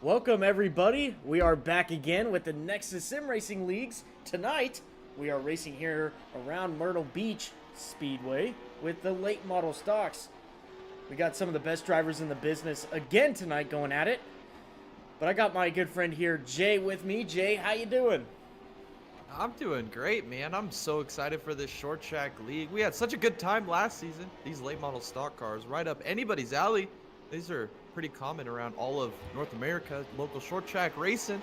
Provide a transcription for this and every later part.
Welcome everybody. We are back again with the Nexus Sim Racing Leagues. Tonight, we are racing here around Myrtle Beach Speedway with the late model stocks. We got some of the best drivers in the business again tonight going at it. But I got my good friend here, Jay, with me. Jay, how you doing? I'm doing great, man. I'm so excited for this short track league. We had such a good time last season. These late model stock cars, right up anybody's alley. These are pretty common around all of North America, local short track racing.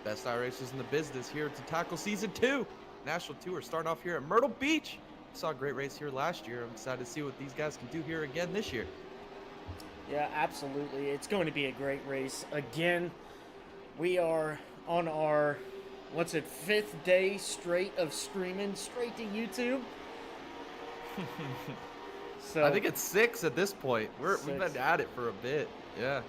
Best iRacers in the business here to tackle season 2. National Tour starting off here at Myrtle Beach. Saw a great race here last year. I'm excited to see what these guys can do here again this year. Yeah, absolutely. It's going to be a great race. Again, we are on our, fifth day straight of streaming straight to YouTube. So I think it's 6 at this point. We've six. been at it for a bit. Yeah.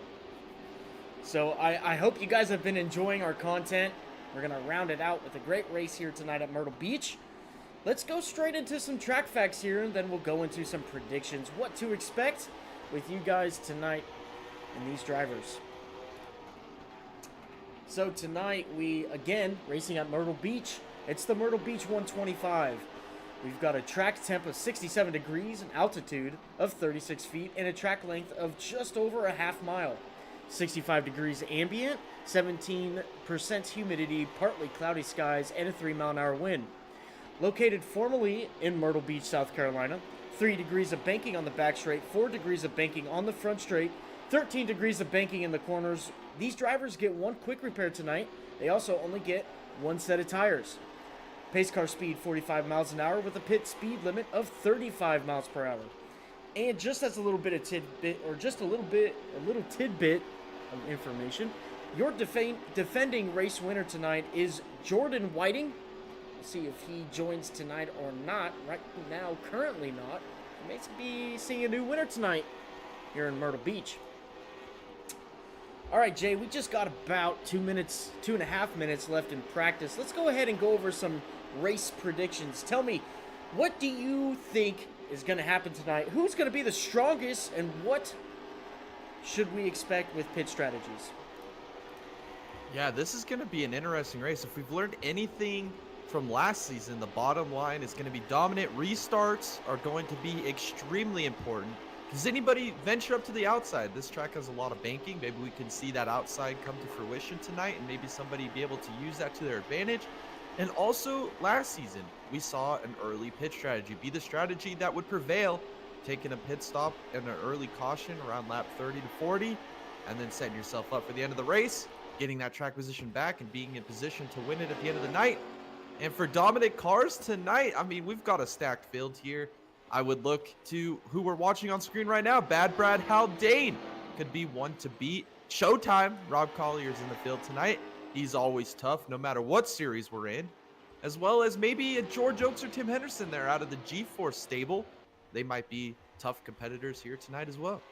So I hope you guys have been enjoying our content. We're going to round it out with a great race here tonight at Myrtle Beach. Let's go straight into some track facts here, and then we'll go into some predictions. What to expect with you guys tonight and these drivers. So tonight we, again, racing at Myrtle Beach. It's the Myrtle Beach 125. We've got a track temp of 67 degrees, an altitude of 36 feet, and a track length of just over a half mile. 65 degrees ambient, 17% humidity, partly cloudy skies, and a 3-mile-an-hour wind. Located formally in Myrtle Beach, South Carolina, 3 degrees of banking on the back straight, 4 degrees of banking on the front straight, 13 degrees of banking in the corners. These drivers get one quick repair tonight. They also only get one set of tires. Pace car speed 45 miles an hour with a pit speed limit of 35 miles per hour. And just as a little bit of tidbit, or just a little tidbit of information, your defending race winner tonight is Jordan Whiting. We'll see if he joins tonight or not. Right now, currently not. We may be seeing a new winner tonight here in Myrtle Beach. All right, Jay, we just got about 2.5 minutes left in practice. Let's go ahead and go over some race predictions. Tell me, what do you think is going to happen tonight? Who's going to be the strongest, and what should we expect with pit strategies? Yeah, this is going to be an interesting race. If we've learned anything from last season, the bottom line is going to be dominant. Restarts are going to be extremely important. Does anybody venture up to the outside? This track has a lot of banking. Maybe we can see that outside come to fruition tonight, and maybe somebody be able to use that to their advantage. And also, last season, we saw an early pit strategy be the strategy that would prevail, taking a pit stop and an early caution around lap 30 to 40, and then setting yourself up for the end of the race, getting that track position back and being in position to win it at the end of the night. And for dominant cars tonight, I mean, we've got a stacked field here. I would look to who we're watching on screen right now. Bad Brad Haldane could be one to beat. Showtime, Rob Collier's in the field tonight. He's always tough, no matter what series we're in. As well as maybe a George Oakes or Tim Henderson there out of the G-Force stable. They might be tough competitors here tonight as well.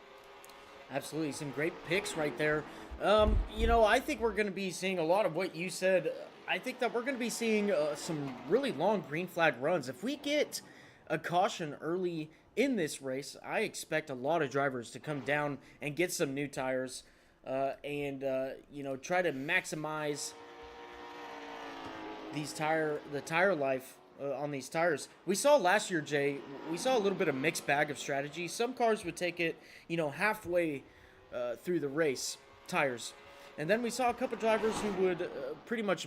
Absolutely, some great picks right there. I think we're going to be seeing a lot of what you said. I think that we're going to be seeing some really long green flag runs. If we get a caution early in this race, I expect a lot of drivers to come down and get some new tires and try to maximize the tire life on these tires. We saw last year, Jay, we saw a little bit of mixed bag of strategy. Some cars would take it, halfway through the race, tires. And then we saw a couple drivers who would pretty much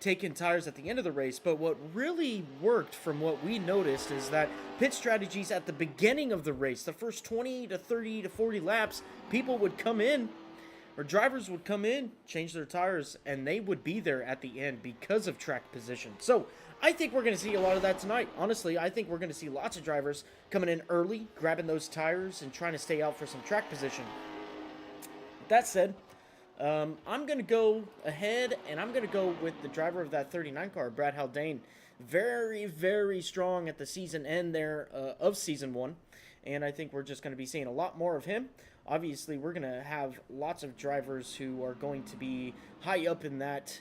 take in tires at the end of the race. But what really worked from what we noticed is that pit strategies at the beginning of the race, the first 20 to 30 to 40 laps, people would come in, or drivers would come in, change their tires, and they would be there at the end because of track position. So I think we're going to see a lot of that tonight. Honestly, I think we're going to see lots of drivers coming in early, grabbing those tires, and trying to stay out for some track position. With that said, I'm going to go ahead, and I'm going to go with the driver of that 39 car, Brad Haldane. Very, very strong at the season end there of Season 1, and I think we're just going to be seeing a lot more of him. Obviously, we're going to have lots of drivers who are going to be high up in that,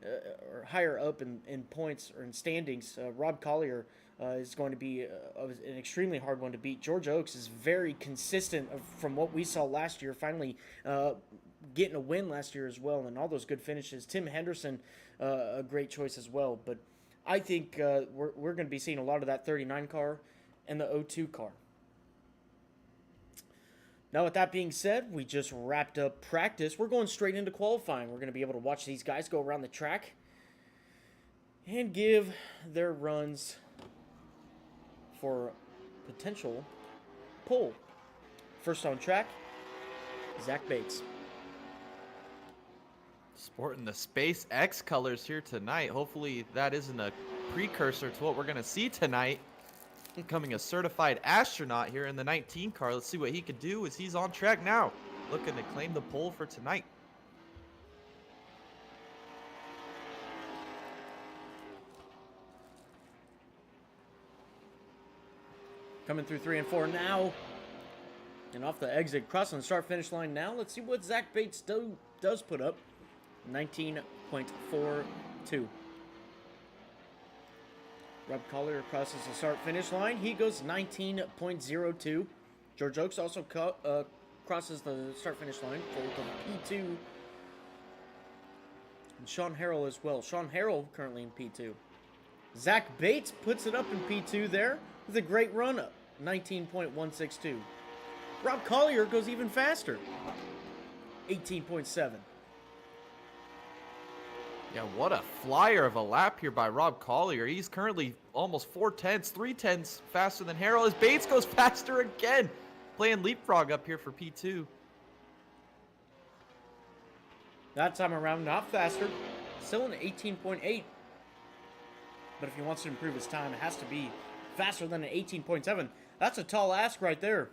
or higher up in points or in standings. Rob Collier is going to be an extremely hard one to beat. George Oakes is very consistent from what we saw last year, finally getting a win last year as well, and all those good finishes. Tim Henderson, a great choice as well. But I think we're going to be seeing a lot of that 39 car and the 02 car. Now, with that being said, we just wrapped up practice. We're going straight into qualifying. We're going to be able to watch these guys go around the track and give their runs for potential pole. First on track, Zach Bates. Sporting the SpaceX colors here tonight. Hopefully that isn't a precursor to what we're going to see tonight. Becoming a certified astronaut here in the 19 car. Let's see what he could do as he's on track now. Looking to claim the pole for tonight. Coming through 3 and 4 now. And off the exit, crossing the start-finish line now. Let's see what Zach Bates does put up. 19.42. Rob Collier crosses the start-finish line. He goes 19.02. George Oakes also crosses the start-finish line for P2. And Sean Harrell as well. Sean Harrell currently in P2. Zach Bates puts it up in P2 there with a great run-up. 19.162. Rob Collier goes even faster. 18.7. Yeah, what a flyer of a lap here by Rob Collier. He's currently almost 3/10 faster than Harrell. As Bates goes faster again. Playing leapfrog up here for P2. That time around, not faster. Still an 18.8. But if he wants to improve his time, it has to be faster than an 18.7. That's a tall ask right there.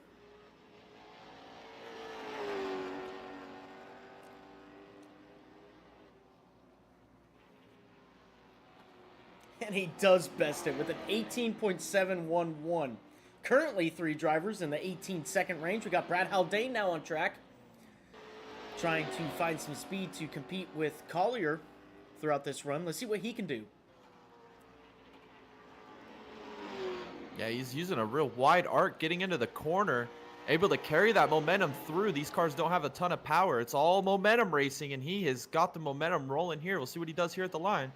And he does best it with an 18.711. Currently 3 drivers in the 18-second range. We got Brad Haldane now on track, trying to find some speed to compete with Collier throughout this run. Let's see what he can do. Yeah, he's using a real wide arc, getting into the corner, able to carry that momentum through. These cars don't have a ton of power. It's all momentum racing, and he has got the momentum rolling here. We'll see what he does here at the line.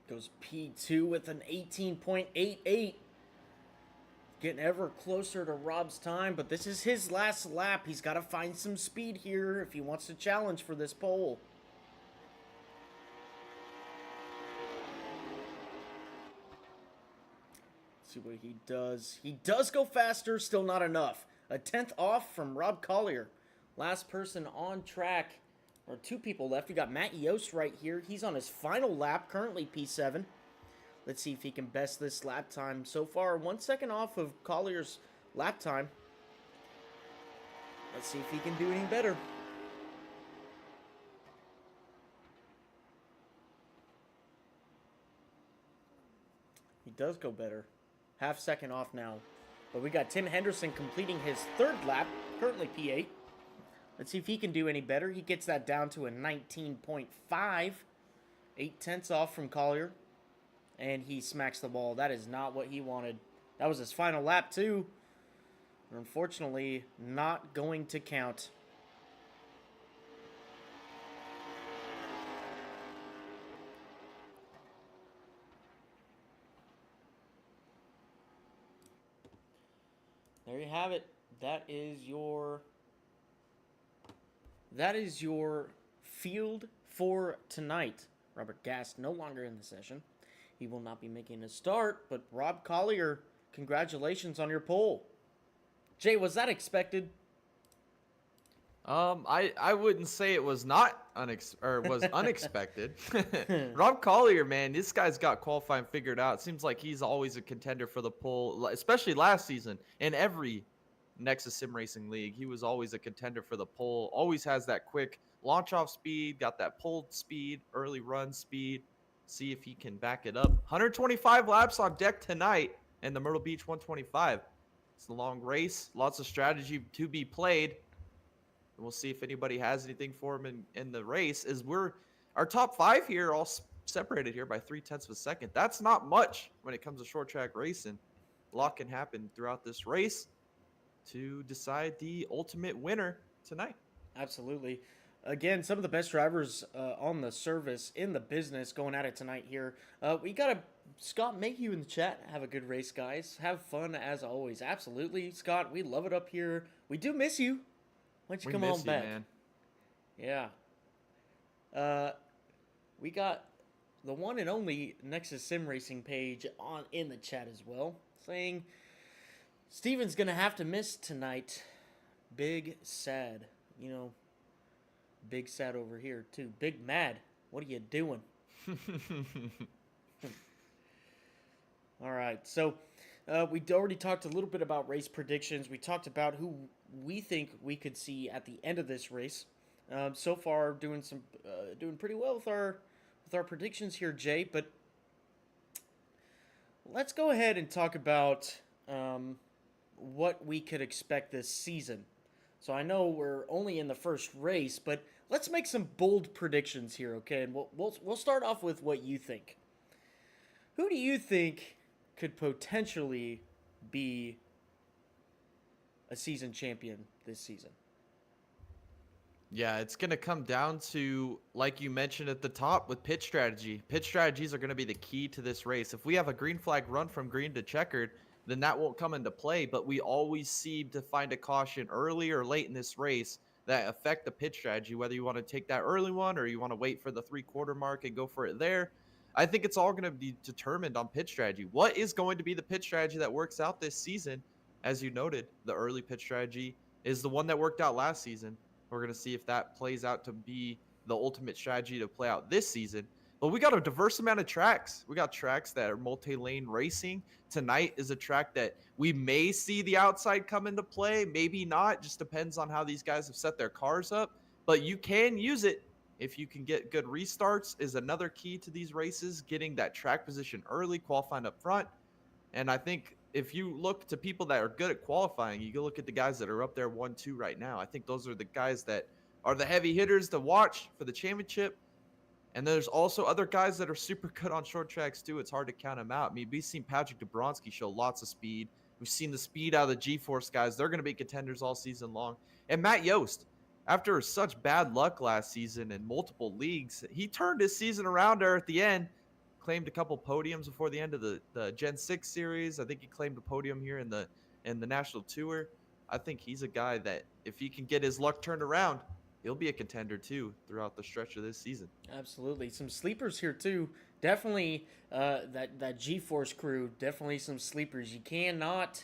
Goes P2 with an 18.88. Getting ever closer to Rob's time, but this is his last lap. He's got to find some speed here if he wants to challenge for this pole. See what he does. He does go faster, still not enough. A 10th off from Rob Collier. Last person on track, or 2 people left. We got Matt Yost right here. He's on his final lap, currently P7. Let's see if he can best this lap time. So far, 1 second off of Collier's lap time. Let's see if he can do any better. He does go better. Half second off now. But we got Tim Henderson completing his 3rd lap, currently P8. Let's see if he can do any better. He gets that down to a 19.5. 8/10 off from Collier. And he smacks the ball. That is not what he wanted. That was his final lap, too. Unfortunately, not going to count. There you have it. That is your field for tonight. Robert Gast no longer in the session. He will not be making a start, but Rob Collier, congratulations on your pole. Jay, was that expected? I wouldn't say it was not unexpected. Rob Collier, man, this guy's got qualifying figured out. It seems like he's always a contender for the pole, especially last season. In every Nexus Sim Racing League, he was always a contender for the pole. Always has that quick launch off speed, got that pole speed, early run speed. See if he can back it up. 125 laps on deck tonight in the Myrtle Beach 125. It's a long race, lots of strategy to be played. And we'll see if anybody has anything for him in the race. Our top 5 here all separated here by 0.3 of a second. That's not much when it comes to short track racing. lot can happen throughout this race to decide the ultimate winner tonight. Absolutely. Again, some of the best drivers on the service in the business going at it tonight here. We got a Scott Mayhew in the chat. Have a good race, guys. Have fun as always. Absolutely, Scott. We love it up here. We do miss you. Why don't you We come on miss you, back? man. Yeah. We got the one and only Nexus Sim Racing page on in the chat as well, saying Steven's gonna have to miss tonight. Big sad. You know, big sad over here too. Big mad. What are you doing? All right. So we already talked a little bit about race predictions. We talked about who we think we could see at the end of this race. So far, doing pretty well with our predictions here, Jay. But let's go ahead and talk about what we could expect this season. So I know we're only in the first race, but let's make some bold predictions here, okay? And we'll start off with what you think. Who do you think could potentially be a season champion this season? Yeah, it's going to come down to, like you mentioned at the top, with pit strategy. Pit strategies are going to be the key to this race. If we have a green flag run from green to checkered, then that won't come into play. But we always seem to find a caution early or late in this race that affect the pit strategy, whether you want to take that early one or you want to wait for the 3/4 mark and go for it there. I think it's all going to be determined on pit strategy. What is going to be the pit strategy that works out this season? As you noted, the early pit strategy is the one that worked out last season. We're going to see if that plays out to be the ultimate strategy to play out this season. But we got a diverse amount of tracks. We got tracks that are multi-lane racing. Tonight is a track that we may see the outside come into play, maybe not. Just depends on how these guys have set their cars up. But you can use it if you can get good restarts is another key to these races, getting that track position early, qualifying up front. And I think if you look to people that are good at qualifying, you go look at the guys that are up there 1-2 right now. I think those are the guys that are the heavy hitters to watch for the championship. And there's also other guys that are super good on short tracks too. It's hard to count them out. I mean, we've seen Patrick Dabrowski show lots of speed. We've seen the speed out of the G-Force guys. They're going to be contenders all season long. And Matt Yost, after such bad luck last season in multiple leagues, he turned his season around there at the end. Claimed a couple podiums before the end of the Gen 6 series. I think he claimed a podium here in the National Tour. I think he's a guy that if he can get his luck turned around, he'll be a contender too throughout the stretch of this season. Absolutely. Some sleepers here too. Definitely that G-Force crew, definitely some sleepers. You cannot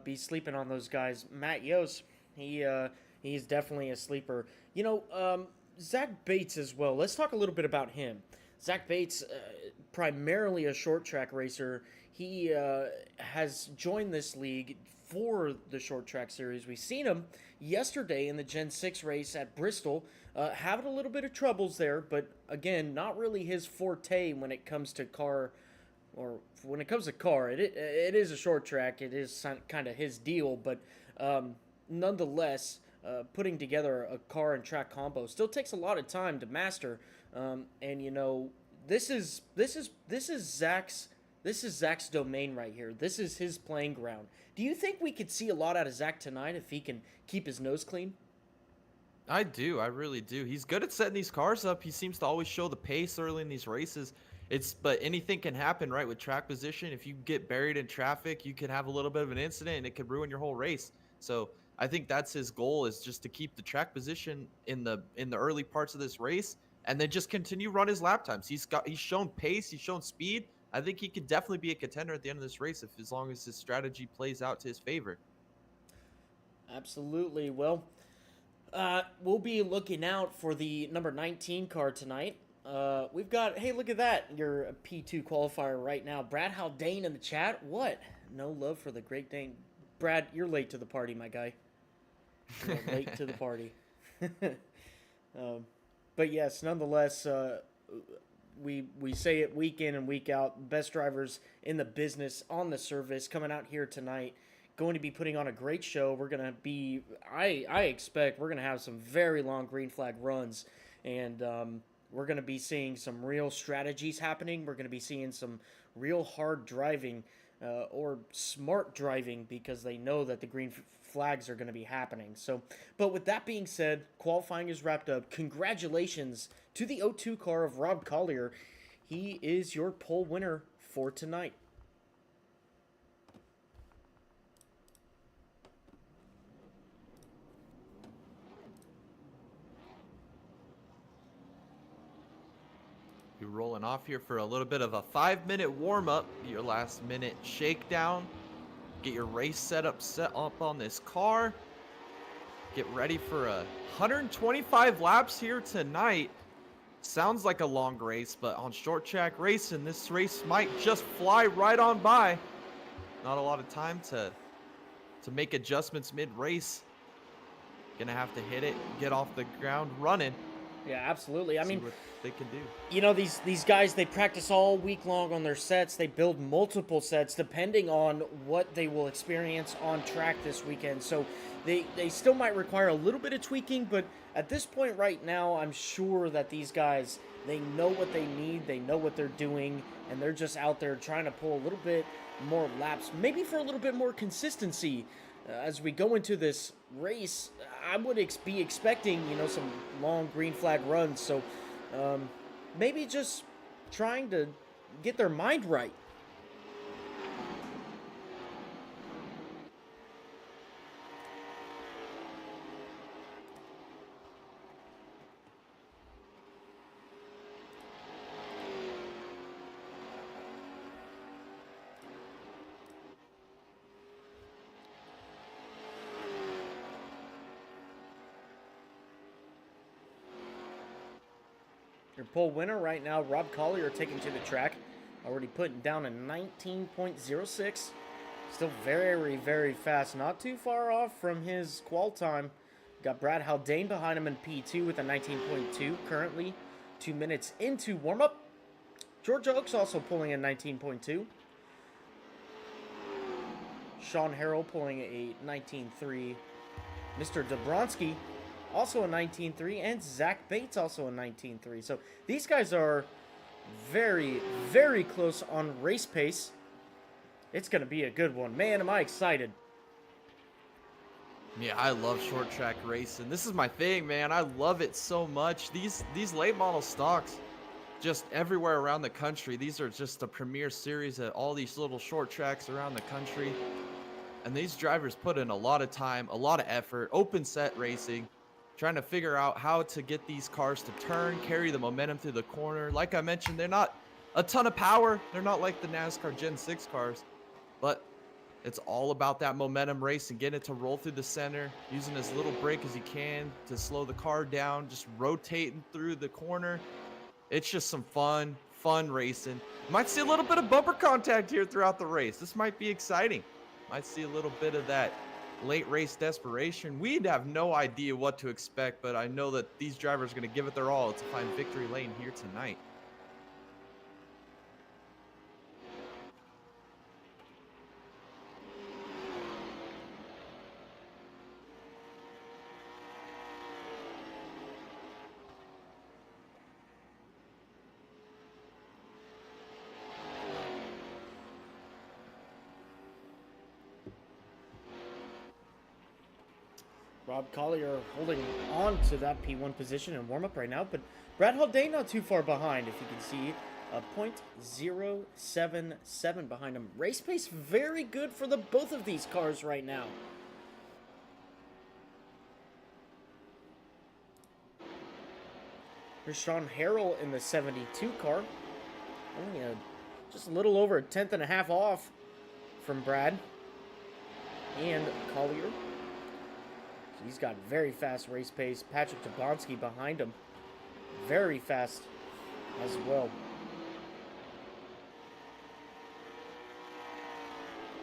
be sleeping on those guys. Matt Yost, he's definitely a sleeper. You know, Zach Bates as well. Let's talk a little bit about him. Zach Bates, primarily a short track racer. He has joined this league for the short track series. We've seen him yesterday in the Gen 6 race at Bristol, having a little bit of troubles there, but again, not really his forte when it comes to car, or when it comes to car. It is a short track. It is kind of his deal, but nonetheless, putting together a car and track combo still takes a lot of time to master. And you know, this is Zach's domain right here. This is his playing ground. Do you think we could see a lot out of Zach tonight if he can keep his nose clean? I do. I really do. He's good at setting these cars up. He seems to always show the pace early in these races. But anything can happen, right, with track position. If you get buried in traffic, you can have a little bit of an incident and it could ruin your whole race. So I think that's his goal, is just to keep the track position in the early parts of this race, and then just continue run his lap times. He's shown pace, he's shown speed. I think he could definitely be a contender at the end of this race as long as his strategy plays out to his favor. Absolutely. Well, we'll be looking out for the number 19 car tonight. We've got, hey, look at that. You're a P2 qualifier right now. Brad Haldane in the chat. What? No love for the Great Dane. Brad, you're late to the party, my guy. You're late to the party. But yes, nonetheless, we say it week in and week out. Best drivers in the business on the service coming out here tonight. Going to be putting on a great show. We're going to be, I expect we're going to have some very long green flag runs. And we're going to be seeing some real strategies happening. We're going to be seeing some real hard driving or smart driving because they know that the green flags are going to be happening. So, but with that being said, qualifying is wrapped up. Congratulations to the O2 car of Rob Collier. He is your pole winner for tonight. You're rolling off here for a little bit of a 5-minute warm-up, your last minute shakedown. Get your race set up on this car. Get ready for 125 laps here tonight. Sounds like a long race, but on short track racing, this race might just fly right on by. Not a lot of time to make adjustments mid-race. Gonna have to hit it, get off the ground running. Yeah, absolutely. I mean, what they can do. You know, these guys, they practice all week long on their sets. They build multiple sets depending on what they will experience on track this weekend. So they still might require a little bit of tweaking, but at this point right now, I'm sure that these guys, they know what they need, they know what they're doing, and they're just out there trying to pull a little bit more laps, maybe for a little bit more consistency. As we go into this race, I would be expecting, you know, some long green flag runs. So maybe just trying to get their mind right. Your pole winner right now, Rob Collier, taking to the track. Already putting down a 19.06. Still very, very fast. Not too far off from his qual time. Got Brad Haldane behind him in P2 with a 19.2. Currently 2 minutes into warm-up. George Oaks also pulling a 19.2. Sean Harrell pulling a 19.3. Mr. Dobronsky also a 19.3, and Zach Bates also a 19.3. So these guys are very, very close on race pace. It's going to be a good one. Man, am I excited. Yeah, I love short track racing. This is my thing, man. I love it so much. These late model stocks, just everywhere around the country. These are just the premier series at all these little short tracks around the country. And these drivers put in a lot of time, a lot of effort, open set racing, trying to figure out how to get these cars to turn, carry the momentum through the corner. Like I mentioned, they're not a ton of power. They're not like the NASCAR Gen 6 cars, but it's all about that momentum race and getting it to roll through the center, using as little brake as you can to slow the car down, just rotating through the corner. It's just some fun racing. Might see a little bit of bumper contact here throughout the race. This might be exciting. Might see a little bit of that late race desperation. We'd have no idea what to expect, but I know that these drivers are going to give it their all to find victory lane here tonight. Rob Collier holding on to that P1 position in warm-up right now, but Brad Haldane not too far behind, if you can see. A .077 behind him. Race pace very good for the both of these cars right now. Here's Sean Harrell in the 72 car. Only just a little over a tenth and a half off from Brad and Collier. He's got very fast race pace. Patrick Dobronsky behind him. Very fast as well.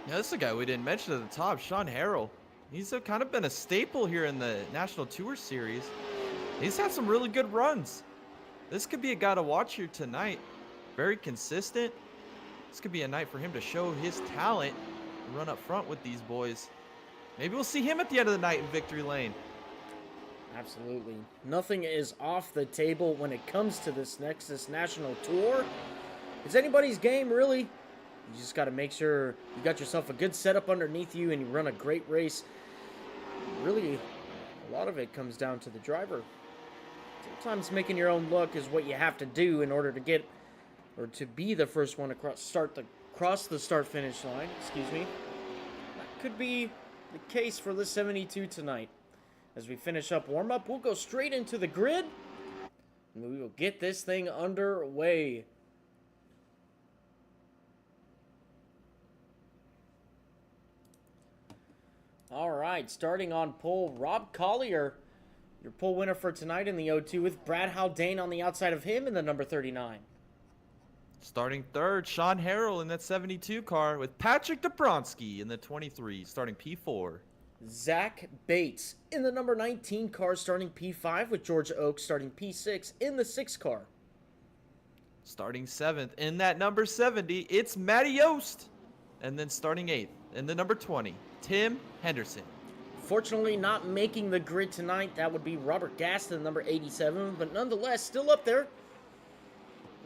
Now, this is a guy we didn't mention at the top, Sean Harrell. He's kind of been a staple here in the National Tour Series. He's had some really good runs. This could be a guy to watch here tonight. Very consistent. This could be a night for him to show his talent and run up front with these boys. Maybe we'll see him at the end of the night in victory lane. Absolutely. Nothing is off the table when it comes to this Nexus National Tour. It's anybody's game, really. You just got to make sure you got yourself a good setup underneath you and you run a great race. Really, a lot of it comes down to the driver. Sometimes making your own luck is what you have to do in order to get, or to be the first one to cross the start-finish line. Excuse me. That could be the case for the 72 tonight. As we finish up warm-up, we'll go straight into the grid, and we will get this thing underway. All right, starting on pole, Rob Collier, your pole winner for tonight in the O2, with Brad Haldane on the outside of him in the number 39. Starting third, Sean Harrell in that 72 car, with Patrick Dobronsky in the 23, starting P4. Zach Bates in the number 19 car, starting P5, with George Oaks starting P6 in the 6 car. Starting 7th in that number 70, it's Matty Yost. And then starting 8th in the number 20, Tim Henderson. Fortunately not making the grid tonight, that would be Robert Gaston, number 87, but nonetheless still up there.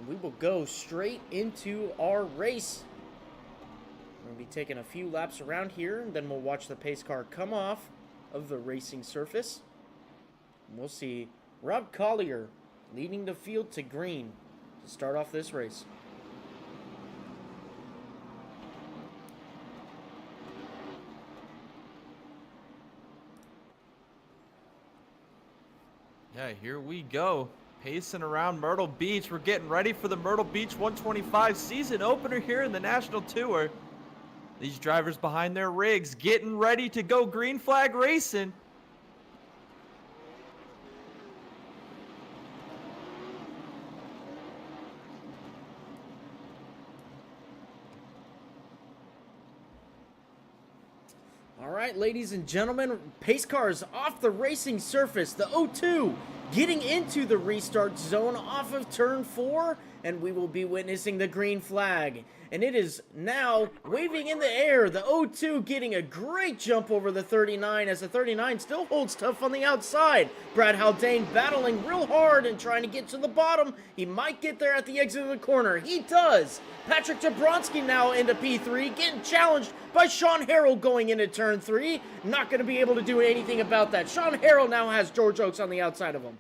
We will go straight into our race. We're going to be taking a few laps around here, and then we'll watch the pace car come off of the racing surface. And we'll see Rob Collier leading the field to green to start off this race. Yeah, here we go. Pacing around Myrtle Beach. We're getting ready for the Myrtle Beach 125 season opener here in the National Tour. These drivers behind their rigs getting ready to go green flag racing. All right, ladies and gentlemen, pace cars off the racing surface. The O2 getting into the restart zone off of turn 4, and we will be witnessing the green flag. And it is now waving in the air. The O2 getting a great jump over the 39, as the 39 still holds tough on the outside. Brad Haldane battling real hard and trying to get to the bottom. He might get there at the exit of the corner. He does. Patrick Dobronsky now into P3, getting challenged by Sean Harrell going into turn 3. Not going to be able to do anything about that. Sean Harrell now has George Oaks on the outside of him.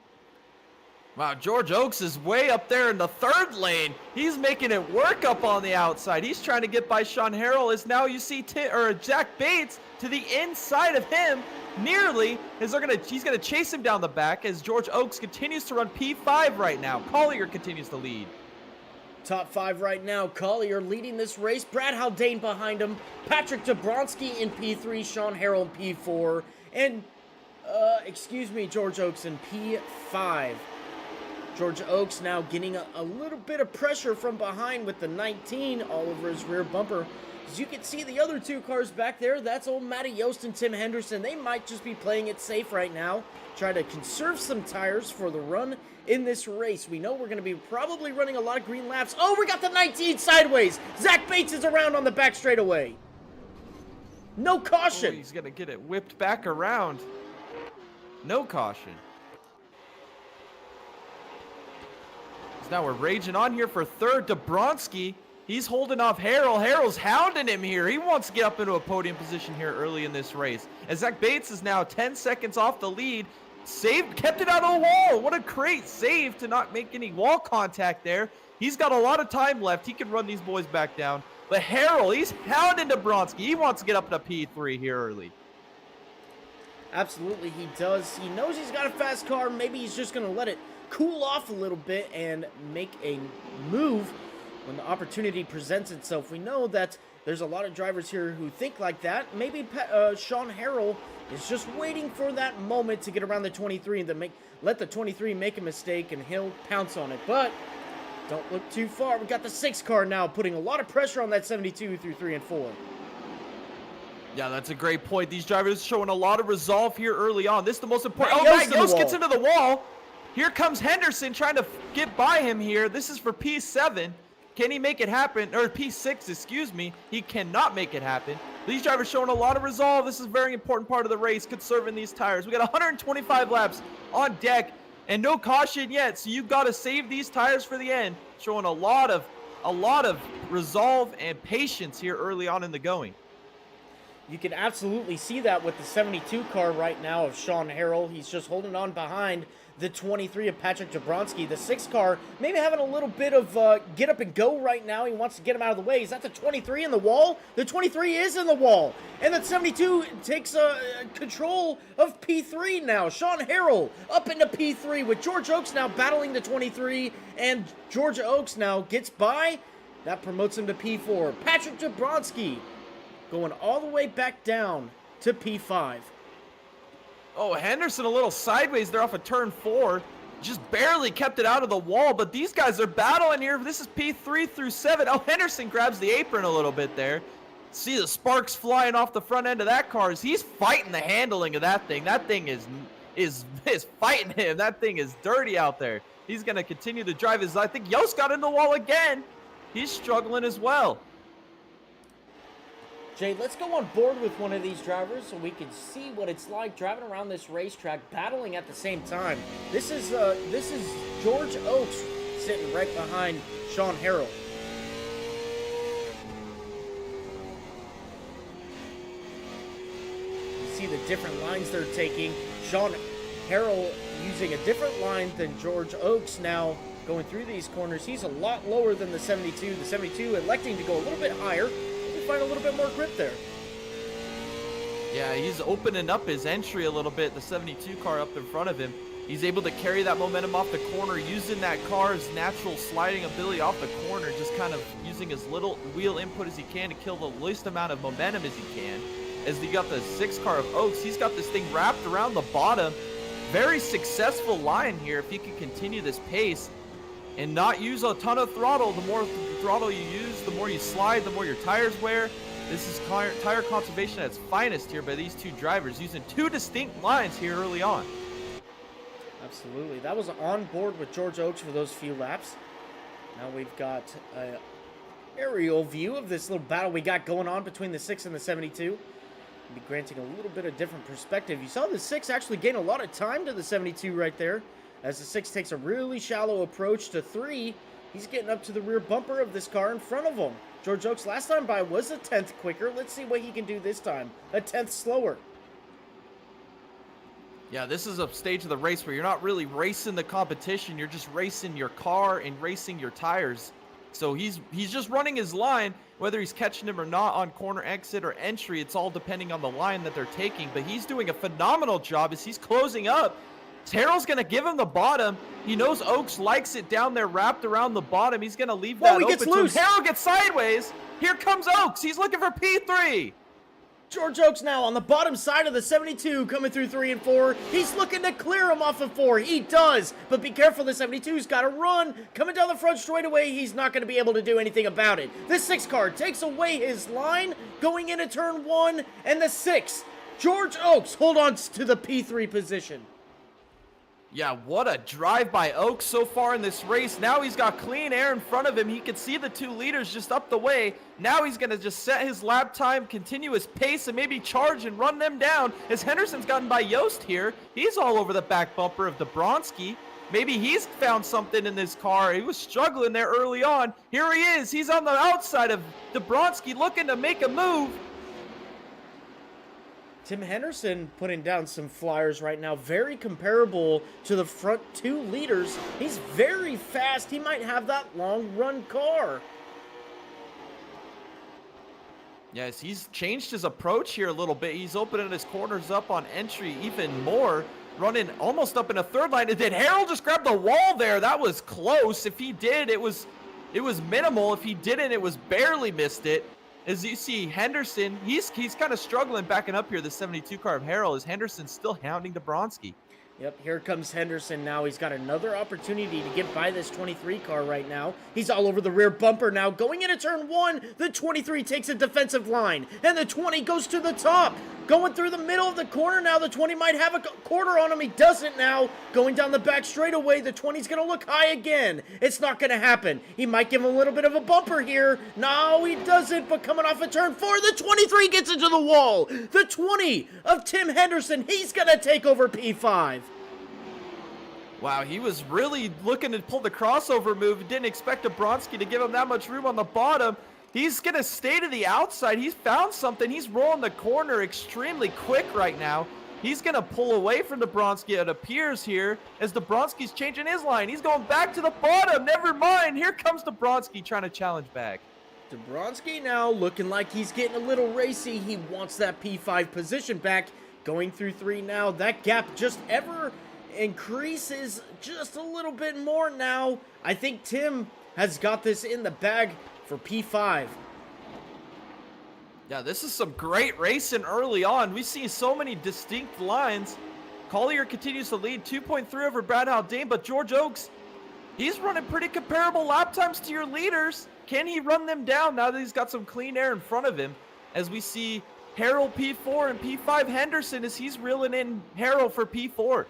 Wow, George Oaks is way up there in the 3rd lane. He's making it work up on the outside. He's trying to get by Sean Harrell, as now you see Jack Bates to the inside of him nearly, as he's gonna chase him down the back, as George Oaks continues to run P5 right now. Collier continues to lead. Top 5 right now. Collier leading this race. Brad Haldane behind him. Patrick Dobronsky in P3. Sean Harrell in P4. And, George Oaks in P5. George Oaks now getting a little bit of pressure from behind with the 19 all over his rear bumper. As you can see, the other 2 cars back there, that's old Matty Yost and Tim Henderson. They might just be playing it safe right now, try to conserve some tires for the run in this race. We know we're going to be probably running a lot of green laps. Oh, we got the 19 sideways. Zach Bates is around on the back straightaway. No caution. Oh, he's going to get it whipped back around. No caution. Now we're raging on here for 3rd. Dobronsky, he's holding off Harrell. Harrell's hounding him here. He wants to get up into a podium position here early in this race. As Zach Bates is now 10 seconds off the lead. Saved, kept it out of the wall. What a great save to not make any wall contact there. He's got a lot of time left. He can run these boys back down. But Harrell, he's hounding Dobronsky. He wants to get up to P3 here early. Absolutely, he does. He knows he's got a fast car. Maybe he's just going to let it cool off a little bit and make a move when the opportunity presents itself. We know that there's a lot of drivers here who think like that. Maybe Sean Harrell is just waiting for that moment to get around the 23 and to let the 23 make a mistake, and he'll pounce on it. But don't look too far. We got the 6 car now putting a lot of pressure on that 72 through 3 and 4. Yeah, that's a great point. These drivers showing a lot of resolve here early on. This is the most important. Matt Yost gets into the wall. Here comes Henderson trying to get by him here. This is for P7. Can he make it happen? Or P6, excuse me. He cannot make it happen. These drivers showing a lot of resolve. This is a very important part of the race, conserving these tires. We got 125 laps on deck and no caution yet, so you've got to save these tires for the end. Showing a lot of a lot of resolve and patience here early on in the going. You can absolutely see that with the 72 car right now of Sean Harrell. He's just holding on behind the 23 of Patrick Jablonski. The 6 car maybe having a little bit of get up and go right now. He wants to get him out of the way. Is that the 23 in the wall? The 23 is in the wall. And the 72 takes control of P3 now. Sean Harrell up into P3 with George Oaks now battling the 23. And George Oaks now gets by. That promotes him to P4. Patrick Jablonski going all the way back down to P5. Oh, Henderson a little sideways there off of turn 4. Just barely kept it out of the wall, but these guys are battling here. This is P3 through 7. Oh, Henderson grabs the apron a little bit there. See the sparks flying off the front end of that car as he's fighting the handling of that thing. That thing is fighting him. That thing is dirty out there. He's going to continue to drive his, I think Yost got in the wall again. He's struggling as well. Jay, let's go on board with one of these drivers so we can see what it's like driving around this racetrack, battling at the same time. This is George Oaks sitting right behind Sean Harrell. You see the different lines they're taking. Sean Harrell using a different line than George Oaks now going through these corners. He's a lot lower than the 72. The 72 electing to go a little bit higher. Find a little bit more grip there. Yeah, he's opening up his entry a little bit. The 72 car up in front of him. He's able to carry that momentum off the corner, using that car's natural sliding ability off the corner, just kind of using as little wheel input as he can to kill the least amount of momentum as he can. As he got the 6 car of Oaks, he's got this thing wrapped around the bottom. Very successful line here if he can continue this pace and not use a ton of throttle. The more throttle you use, the more you slide, the more your tires wear. This is tire conservation at its finest here by these two drivers, using 2 distinct lines here early on. Absolutely. That was on board with George Oaks for those few laps. Now we've got an aerial view of this little battle we got going on between the 6 and the 72. I'll be granting a little bit of different perspective. You saw the 6 actually gain a lot of time to the 72 right there, as the 6 takes a really shallow approach to 3. He's getting up to the rear bumper of this car in front of him. George Oaks last time by was a 10th quicker. Let's see what he can do this time. A 10th slower. Yeah, this is a stage of the race where you're not really racing the competition. You're just racing your car and racing your tires. So he's just running his line, whether he's catching him or not on corner exit or entry. It's all depending on the line that they're taking. But he's doing a phenomenal job as he's closing up. Harrell's going to give him the bottom. He knows Oaks likes it down there wrapped around the bottom. He's going to leave that open. He gets loose. Harrell gets sideways. Here comes Oaks. He's looking for P3. George Oaks now on the bottom side of the 72 coming through 3 and 4. He's looking to clear him off of 4. He does. But be careful, the 72's got to run. Coming down the front straightaway, he's not going to be able to do anything about it. This 6 car takes away his line going into turn 1. And the 6, George Oaks, hold on to the P3 position. Yeah, what a drive by Oaks so far in this race. Now he's got clean air in front of him. He can see the 2 leaders just up the way. Now he's going to just set his lap time, continue his pace, and maybe charge and run them down. As Henderson's gotten by Yost here, he's all over the back bumper of Dabrowski. Maybe he's found something in this car. He was struggling there early on. Here he is. He's on the outside of Dabrowski looking to make a move. Tim Henderson putting down some flyers right now, very comparable to the front 2 leaders. He's very fast. He might have that long run car. Yes, he's changed his approach here a little bit. He's opening his corners up on entry even more, running almost up in a 3rd line. And did Harrell just grab the wall there? That was close. If he did, it was minimal. If he didn't, it was barely missed it. As you see, Henderson, he's kind of struggling backing up here, the 72 car of Harrell, as Henderson's still hounding Dabrowski. Yep, here comes Henderson now. He's got another opportunity to get by this 23 car right now. He's all over the rear bumper now. Going into turn 1, the 23 takes a defensive line, and the 20 goes to the top. Going through the middle of the corner now. The 20 might have a quarter on him. He doesn't now. Going down the back straightaway. The 20's going to look high again. It's not going to happen. He might give him a little bit of a bumper here. No, he doesn't. But coming off of turn 4, the 23 gets into the wall. The 20 of Tim Henderson, he's going to take over P5. Wow, he was really looking to pull the crossover move. Didn't expect Dabrowski to give him that much room on the bottom. He's going to stay to the outside. He's found something. He's rolling the corner extremely quick right now. He's going to pull away from Dabrowski, it appears here, as Dabrowski's changing his line. He's going back to the bottom. Never mind. Here comes Dabrowski trying to challenge back. Dabrowski now looking like he's getting a little racy. He wants that P5 position back. Going through 3 now. That gap just ever increases just a little bit more now. I think Tim has got this in the bag for P5. Yeah, this is some great racing early on. We see so many distinct lines. Collier continues to lead 2.3 over Brad Haldane, but George Oaks, he's running pretty comparable lap times to your leaders. Can he run them down now that he's got some clean air in front of him? As we see Harold P4 and P5 Henderson as he's reeling in Harold for P4.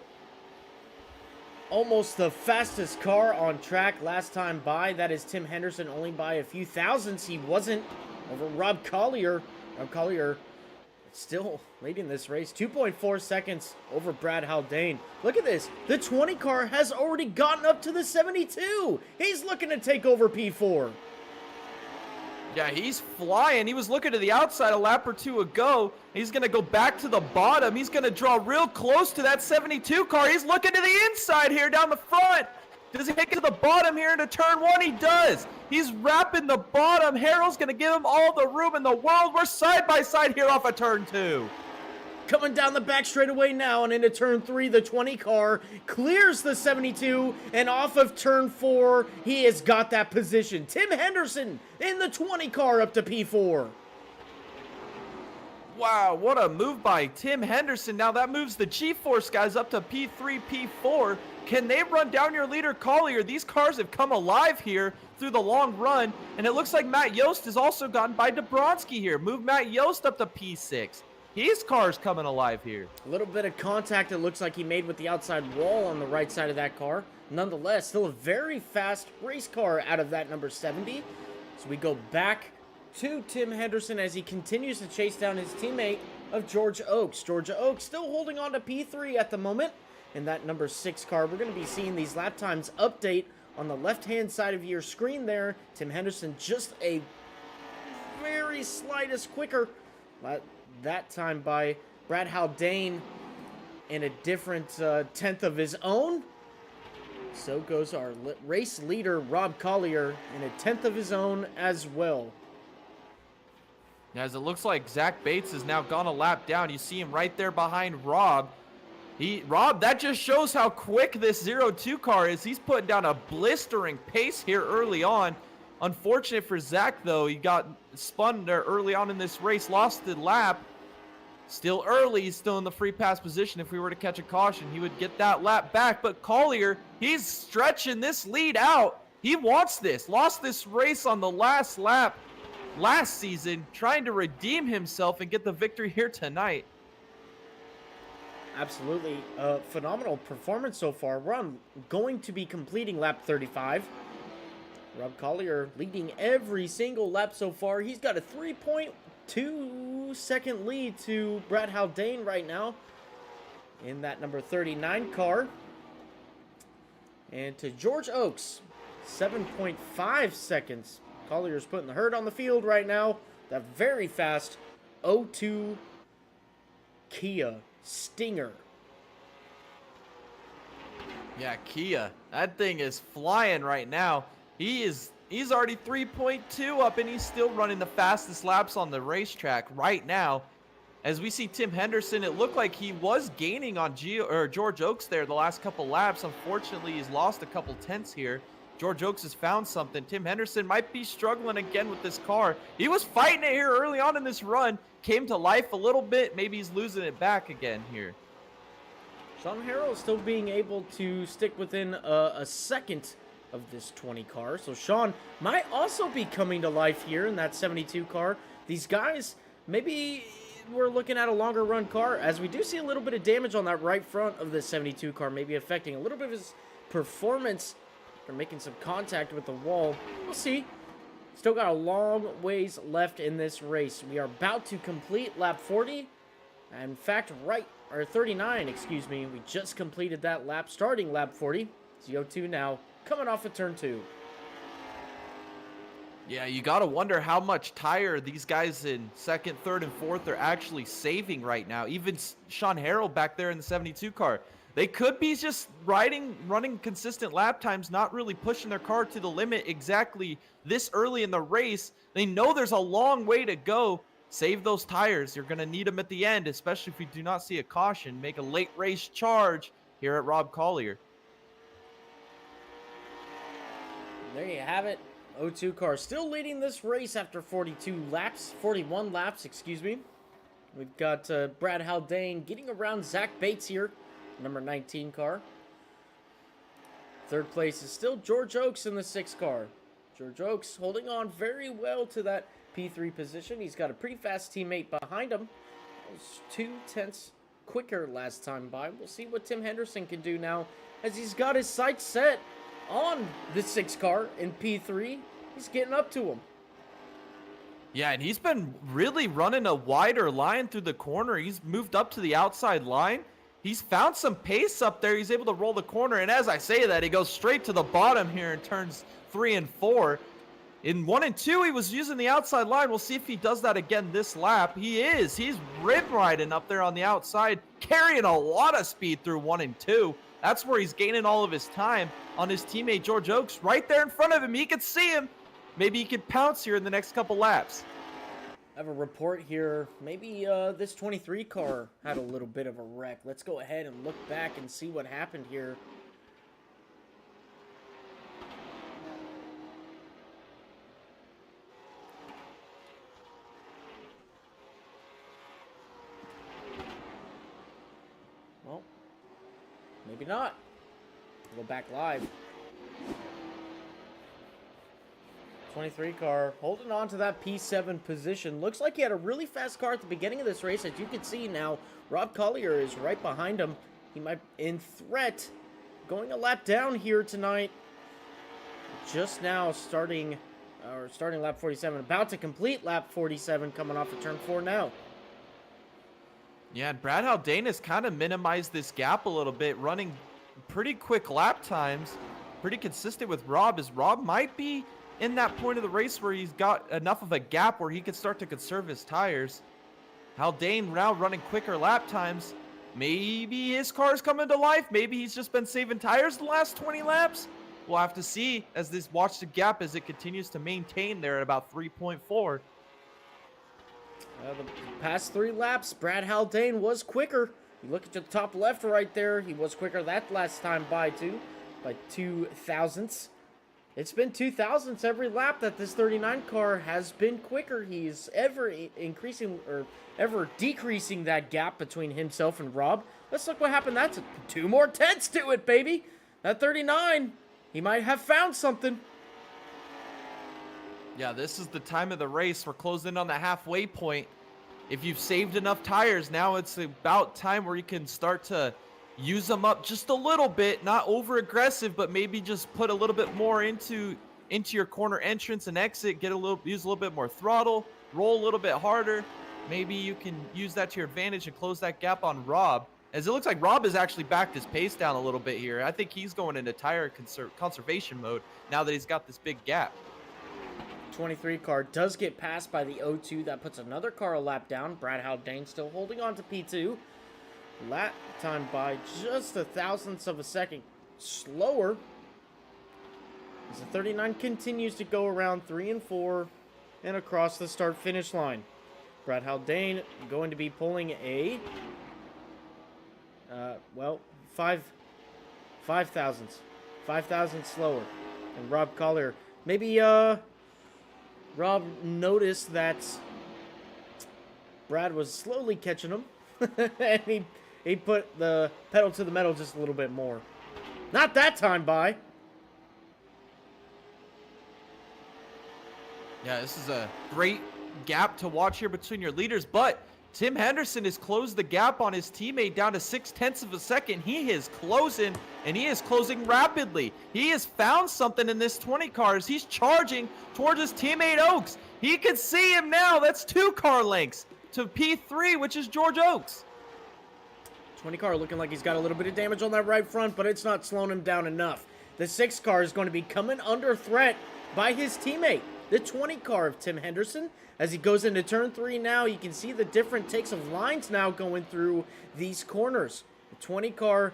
Almost the fastest car on track last time by. That is Tim Henderson, only by a few thousandths. He wasn't over Rob Collier. Rob Collier still leading this race. 2.4 seconds over Brad Haldane. Look at this. The 20 car has already gotten up to the 72. He's looking to take over P4. Yeah, he's flying. He was looking to the outside a lap or two ago. He's going to go back to the bottom. He's going to draw real close to that 72 car. He's looking to the inside here down the front. Does he make it to the bottom here into turn 1? He does. He's wrapping the bottom. Harold's going to give him all the room in the world. We're side by side here off of turn 2. Coming down the back straightaway now and into turn 3, the 20 car clears the 72, and off of turn 4, he has got that position. Tim Henderson in the 20 car up to P4. Wow, what a move by Tim Henderson. Now that moves the G-Force guys up to P3, P4. Can they run down your leader, Collier? These cars have come alive here through the long run, and it looks like Matt Yost has also gotten by Dabrowski here. Move Matt Yost up to P6. His car's coming alive here. A little bit of contact it looks like he made with the outside wall on the right side of that car. Nonetheless, still a very fast race car out of that number 70. So we go back to Tim Henderson as he continues to chase down his teammate of George Oaks. George Oaks still holding on to P3 at the moment. In that number 6 car, we're going to be seeing these lap times update on the left-hand side of your screen there. Tim Henderson just a very slightest quicker. That time by Brad Haldane in a different tenth of his own. So goes our race leader, Rob Collier, in a tenth of his own as well. As it looks like Zach Bates has now gone a lap down. You see him right there behind Rob. Rob, that just shows how quick this 0-2 car is. He's putting down a blistering pace here early on. Unfortunate for Zach, though. He got spun there early on in this race, lost the lap. Still early, he's still in the free pass position. If we were to catch a caution, he would get that lap back. But Collier, he's stretching this lead out. He wants this. Lost this race on the last lap last season, trying to redeem himself and get the victory here tonight. Absolutely. Phenomenal performance so far. We're going to be completing lap 35. Rob Collier leading every single lap so far. He's got a 3.2 second lead to Brad Haldane right now in that number 39 car. And to George Oaks, 7.5 seconds. Collier's putting the hurt on the field right now. That very fast 0-2 Kia Stinger. Yeah, Kia, that thing is flying right now. He's already 3.2 up, and he's still running the fastest laps on the racetrack right now. As we see Tim Henderson, it looked like he was gaining on George Oaks there the last couple laps. Unfortunately, he's lost a couple tenths here. George Oaks has found something. Tim Henderson might be struggling again with this car. He was fighting it here early on in this run. Came to life a little bit. Maybe he's losing it back again here. Sean Harrell still being able to stick within a second of this 20 car. So Sean might also be coming to life here in that 72 car. These guys, maybe we're looking at a longer run car, as we do see a little bit of damage on that right front of the 72 car, maybe affecting a little bit of his performance. They're making some contact with the wall. We'll see. Still got a long ways left in this race. We are about to complete lap 40. In fact, right or 39, excuse me. We just completed that lap, starting lap 40. It's the 02 now, coming off of turn 2. Yeah, you got to wonder how much tire these guys in second, third, and fourth are actually saving right now. Even Sean Harrell back there in the 72 car. They could be just running consistent lap times, not really pushing their car to the limit exactly this early in the race. They know there's a long way to go. Save those tires. You're going to need them at the end, especially if we do not see a caution. Make a late race charge here at Rob Collier. There you have it. 02 car still leading this race after 41 laps, excuse me. We've got Brad Haldane getting around Zach Bates here, number 19 car. Third place is still George Oakes in the 6 car. George Oakes holding on very well to that P3 position. He's got a pretty fast teammate behind him. Was 2/10 quicker last time by. We'll see what Tim Henderson can do now as he's got his sights set on the 6 car in P3. He's getting up to him. Yeah, and he's been really running a wider line through the corner. He's moved up to the outside line. He's found some pace up there. He's able to roll the corner. And as I say that, he goes straight to the bottom here in turns 3 and 4. In 1 and 2, he was using the outside line. We'll see if he does that again this lap. He is. He's rib riding up there on the outside, carrying a lot of speed through 1 and 2. That's where he's gaining all of his time on his teammate George Oakes right there in front of him. He could see him. Maybe he could pounce here in the next couple laps. I have a report here. Maybe this 23 car had a little bit of a wreck. Let's go ahead and look back and see what happened here. Well, maybe not. Go back live. 23 car holding on to that P7 position. Looks like he had a really fast car at the beginning of this race. As you can see now, Rob Collier is right behind him. He might in threat. Going a lap down here tonight. Just now starting lap 47. About to complete lap 47 coming off of turn 4 now. Yeah, and Brad Haldane has kind of minimized this gap a little bit, running pretty quick lap times. Pretty consistent with Rob, as Rob might be in that point of the race where he's got enough of a gap where he can start to conserve his tires. Haldane now running quicker lap times. Maybe his car's coming to life. Maybe he's just been saving tires the last 20 laps. We'll have to see as this watch the gap as it continues to maintain there at about 3.4. The past 3 laps, Brad Haldane was quicker. You look at the top left right there, he was quicker that last time by 2 thousandths. It's been 2 thousandths every lap that this 39 car has been quicker. He's ever decreasing that gap between himself and Rob. Let's look what happened. That's 2 more tenths to it, baby. That 39, he might have found something. Yeah, this is the time of the race. We're closing in on the halfway point. If you've saved enough tires, now it's about time where you can start to use them up just a little bit, not over aggressive, but maybe just put a little bit more into your corner entrance and exit, use a little bit more throttle, roll a little bit harder. Maybe you can use that to your advantage and close that gap on Rob, as it looks like Rob has actually backed his pace down a little bit here. I think he's going into tire conservation mode now that he's got this big gap. 23 car does get passed by the 02. That puts another car a lap down. Brad Haldane still holding on to P2. Lap time by just 1/1000th of a second slower. As the 39 continues to go around 3 and 4 and across the start-finish line. Brad Haldane going to be pulling a, 5 thousandths. 5 thousandths slower. And Rob Collier, maybe, Rob noticed that Brad was slowly catching him. And he put the pedal to the metal just a little bit more. Not that time by. Yeah, this is a great gap to watch here between your leaders, but Tim Henderson has closed the gap on his teammate down to 0.6 of a second. He is closing, and he is closing rapidly. He has found something in this 20 cars. He's charging towards his teammate Oakes. He can see him now. That's 2 car lengths to P3, which is George Oakes. 20 car looking like he's got a little bit of damage on that right front, but it's not slowing him down enough. The 6 car is going to be coming under threat by his teammate, the 20 car of Tim Henderson. As he goes into turn 3 now, you can see the different takes of lines now going through these corners. The 20 car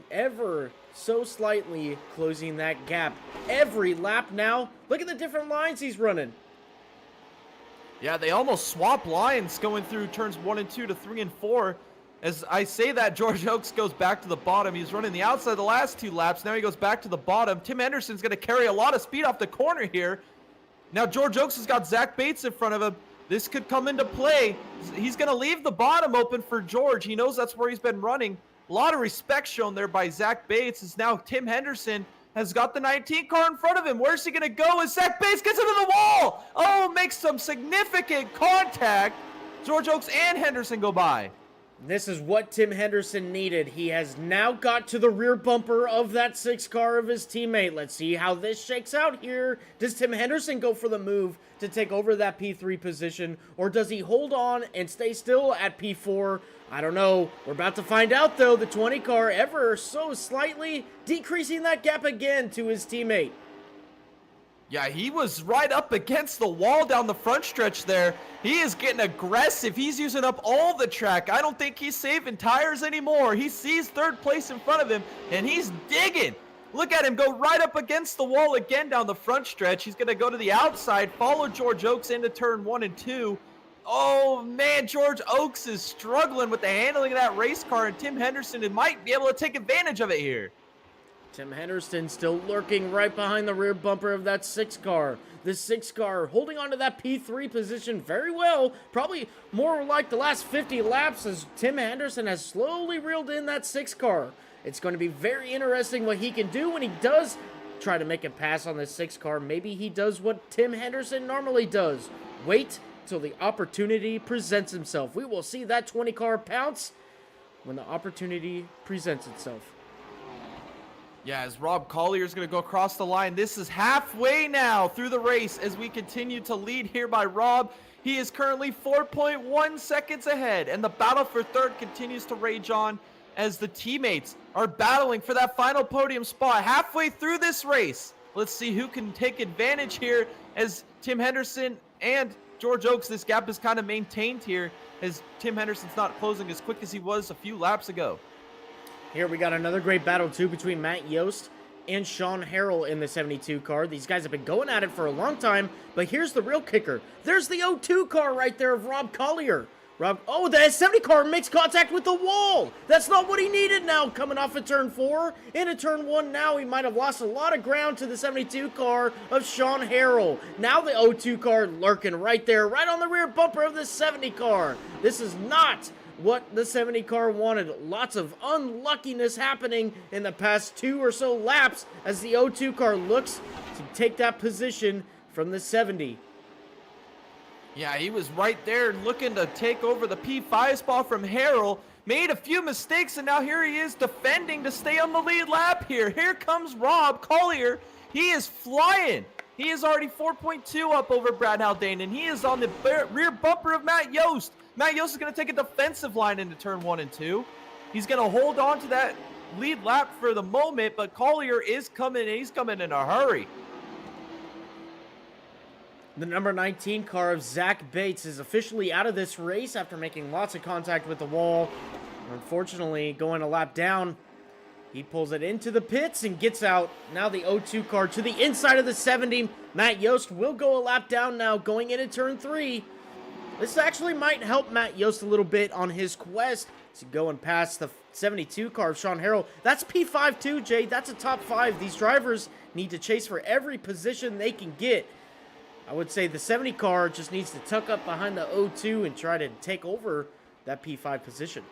ever so slightly closing that gap every lap now. Look at the different lines he's running. Yeah, they almost swap lines going through turns 1 and 2 to 3 and 4. As I say that, George Oaks goes back to the bottom. He's running the outside the last 2 laps. Now he goes back to the bottom. Tim Henderson's going to carry a lot of speed off the corner here. Now George Oaks has got Zach Bates in front of him. This could come into play. He's going to leave the bottom open for George. He knows that's where he's been running. A lot of respect shown there by Zach Bates, as now Tim Henderson has got the 19 car in front of him. Where's he going to go as Zach Bates gets into the wall? Oh, makes some significant contact. George Oaks and Henderson go by. This is what Tim Henderson needed. He has now got to the rear bumper of that 6 car of his teammate. Let's see how this shakes out here. Does Tim Henderson go for the move to take over that P3 position, or does he hold on and stay still at P4? I don't know. We're about to find out, though. The 20 car ever so slightly decreasing that gap again to his teammate. Yeah, he was right up against the wall down the front stretch there. He is getting aggressive. He's using up all the track. I don't think he's saving tires anymore. He sees 3rd place in front of him, and he's digging. Look at him go right up against the wall again down the front stretch. He's going to go to the outside, follow George Oaks into turn 1 and 2. Oh, man, George Oaks is struggling with the handling of that race car, and Tim Henderson might be able to take advantage of it here. Tim Henderson still lurking right behind the rear bumper of that 6 car. The 6 car holding on to that P3 position very well. Probably more like the last 50 laps, as Tim Henderson has slowly reeled in that 6 car. It's going to be very interesting what he can do when he does try to make a pass on the 6 car. Maybe he does what Tim Henderson normally does. Wait till the opportunity presents himself. We will see that 20 car pounce when the opportunity presents itself. Yeah, as Rob Collier is going to go across the line. This is halfway now through the race as we continue to lead here by Rob. He is currently 4.1 seconds ahead, and the battle for 3rd continues to rage on as the teammates are battling for that final podium spot halfway through this race. Let's see who can take advantage here as Tim Henderson and George Oaks. This gap is kind of maintained here as Tim Henderson's not closing as quick as he was a few laps ago. Here we got another great battle, too, between Matt Yost and Sean Harrell in the 72 car. These guys have been going at it for a long time, but here's the real kicker. There's the 02 car right there of Rob Collier. Oh, the 70 car makes contact with the wall. That's not what he needed now, coming off of turn 4. Into turn 1 now, he might have lost a lot of ground to the 72 car of Sean Harrell. Now the 02 car lurking right there, right on the rear bumper of the 70 car. This is not what the 70 car wanted. Lots of unluckiness happening in the past 2 or so laps as the 02 car looks to take that position from the 70. Yeah, he was right there looking to take over the P5 spot from Harrell. Made a few mistakes, and now here he is defending to stay on the lead lap here. Here comes Rob Collier. He is flying. He is already 4.2 up over Brad Haldane, and he is on the rear bumper of Matt Yost. Matt Yost is going to take a defensive line into turn 1 and 2. He's going to hold on to that lead lap for the moment, but Collier is coming, and he's coming in a hurry. The number 19 car of Zach Bates is officially out of this race after making lots of contact with the wall. Unfortunately, going a lap down, he pulls it into the pits and gets out. Now the 02 car to the inside of the 70. Matt Yost will go a lap down now, going into turn 3. This actually might help Matt Yost a little bit on his quest to go and pass the 72 car of Sean Harrell. That's P5 too, Jay. That's a top 5. These drivers need to chase for every position they can get. I would say the 70 car just needs to tuck up behind the 02 and try to take over that P5 position.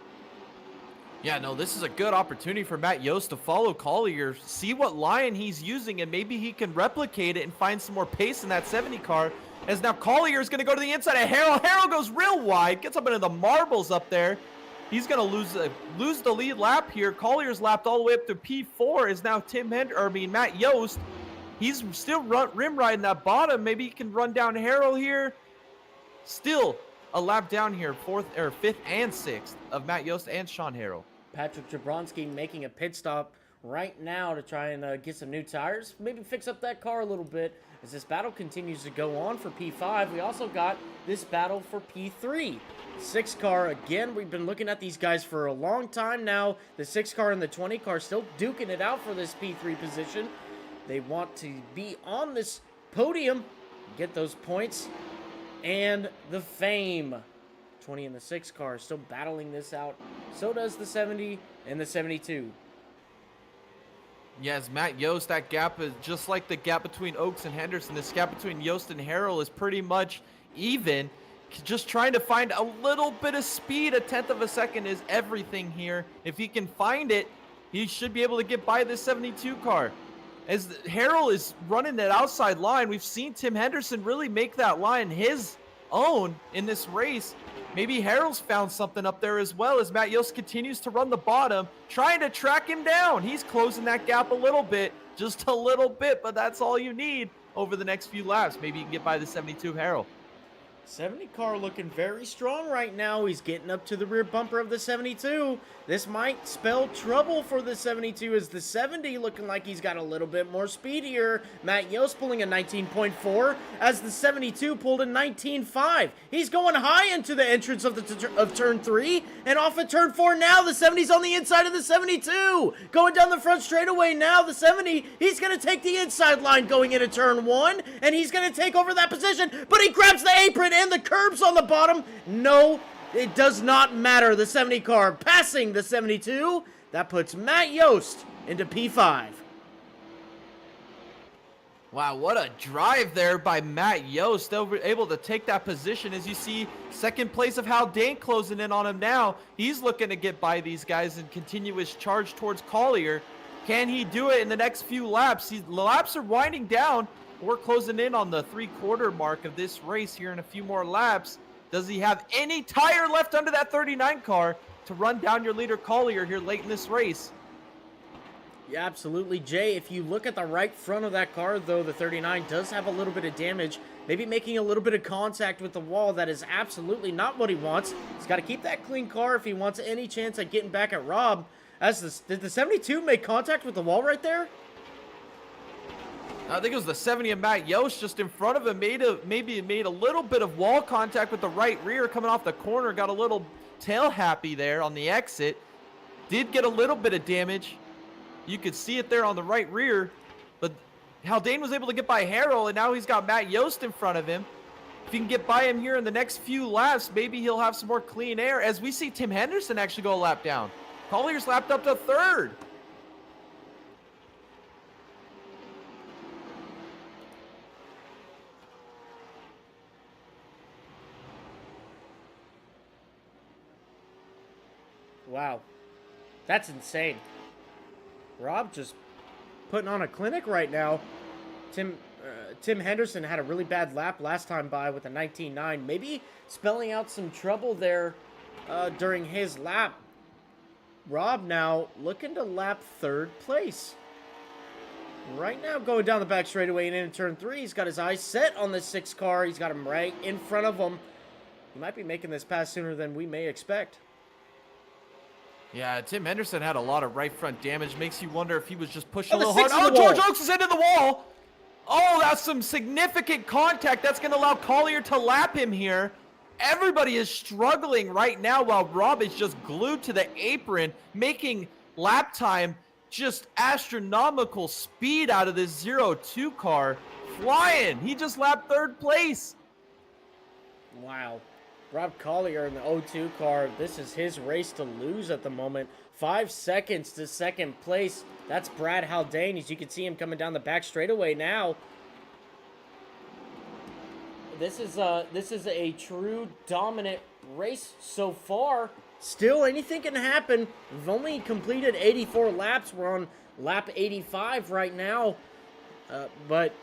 Yeah, no, this is a good opportunity for Matt Yost to follow Collier, see what line he's using, and maybe he can replicate it and find some more pace in that 70 car. As now Collier is going to go to the inside of Harrell. Harrell goes real wide, gets up into the marbles up there. He's going to lose the lead lap here. Collier's lapped all the way up to P4. Is now Matt Yost. He's still rim riding that bottom. Maybe he can run down Harrell here. Still a lap down here, 4th or 5th and 6th of Matt Yost and Sean Harrell. Patrick Jablonski making a pit stop right now to try and get some new tires, maybe fix up that car a little bit. As this battle continues to go on for P5, we also got this battle for P3. 6 car, again, we've been looking at these guys for a long time now. The 6 car and the 20 car still duking it out for this P3 position. They want to be on this podium, get those points, and the fame. 20 and the 6 car still battling this out. So does the 70 and the 72. Yes, Matt Yost, that gap is just like the gap between Oaks and Henderson. This gap between Yost and Harrell is pretty much even. Just trying to find a little bit of speed. A tenth of a second is everything here. If he can find it, he should be able to get by this 72 car. As Harrell is running that outside line, we've seen Tim Henderson really make that line his own in this race. Maybe Harrell's found something up there as well as Matt Yost continues to run the bottom, trying to track him down. He's closing that gap a little bit, just a little bit, but that's all you need over the next few laps. Maybe you can get by the 72 of Harrell. 70 car looking very strong right now. He's getting up to the rear bumper of the 72. This might spell trouble for the 72 as the 70 looking like he's got a little bit more speed here. Matt Yost pulling a 19.4 as the 72 pulled a 19.5. He's going high into the entrance of turn 3 and off at turn 4 now. The 70's on the inside of the 72. Going down the front straightaway now. The 70, he's going to take the inside line going into turn 1 and he's going to take over that position, but he grabs the apron and the curbs on the bottom. No, it does not matter. The 70 car passing the 72. That puts Matt Yost into P5. Wow, what a drive there by Matt Yost. They were able to take that position. As you see, second place of Haldane closing in on him now. He's looking to get by these guys and continue his charge towards Collier. Can he do it in the next few laps? The laps are winding down. We're closing in on the 3/4 mark of this race here in a few more laps. Does he have any tire left under that 39 car to run down your leader Collier here late in this race? Yeah, absolutely, Jay. If you look at the right front of that car, though, the 39 does have a little bit of damage, maybe making a little bit of contact with the wall. That is absolutely not what he wants. He's got to keep that clean car if he wants any chance at getting back at Rob. Did the 72 make contact with the wall right there? I think it was the 70 of Matt Yost just in front of him. Maybe made a little bit of wall contact with the right rear coming off the corner. Got a little tail happy there on the exit. Did get a little bit of damage. You could see it there on the right rear. But Haldane was able to get by Harrell, and now he's got Matt Yost in front of him. If he can get by him here in the next few laps, maybe he'll have some more clean air. As we see Tim Henderson actually go a lap down. Collier's lapped up to third. Wow, that's insane. Rob just putting on a clinic right now. Tim Henderson had a really bad lap last time by with a 19.9. Maybe spelling out some trouble there during his lap. Rob now looking to lap third place. Right now going down the back straightaway and into turn 3. He's got his eyes set on the 6 car. He's got him right in front of him. He might be making this pass sooner than we may expect. Yeah, Tim Henderson had a lot of right front damage. Makes you wonder if he was just pushing a little hard. Oh, George Oaks is into the wall. Oh, that's some significant contact. That's going to allow Collier to lap him here. Everybody is struggling right now while Rob is just glued to the apron, making lap time just astronomical speed out of this 0-2 car. Flying. He just lapped third place. Wow. Rob Collier in the 0-2 car. This is his race to lose at the moment. 5 seconds to second place. That's Brad Haldane. As you can see him coming down the back straightaway now. This is a true dominant race so far. Still, anything can happen. We've only completed 84 laps. We're on lap 85 right now. But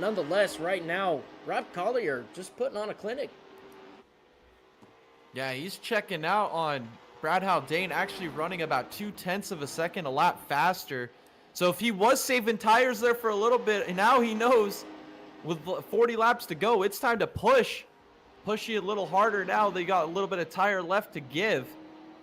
nonetheless, right now, Rob Collier just putting on a clinic. Yeah, he's checking out on Brad Haldane, actually running about 0.2 of a second a lap faster. So if he was saving tires there for a little bit, and now he knows with 40 laps to go, it's time to push you a little harder now. They got a little bit of tire left to give.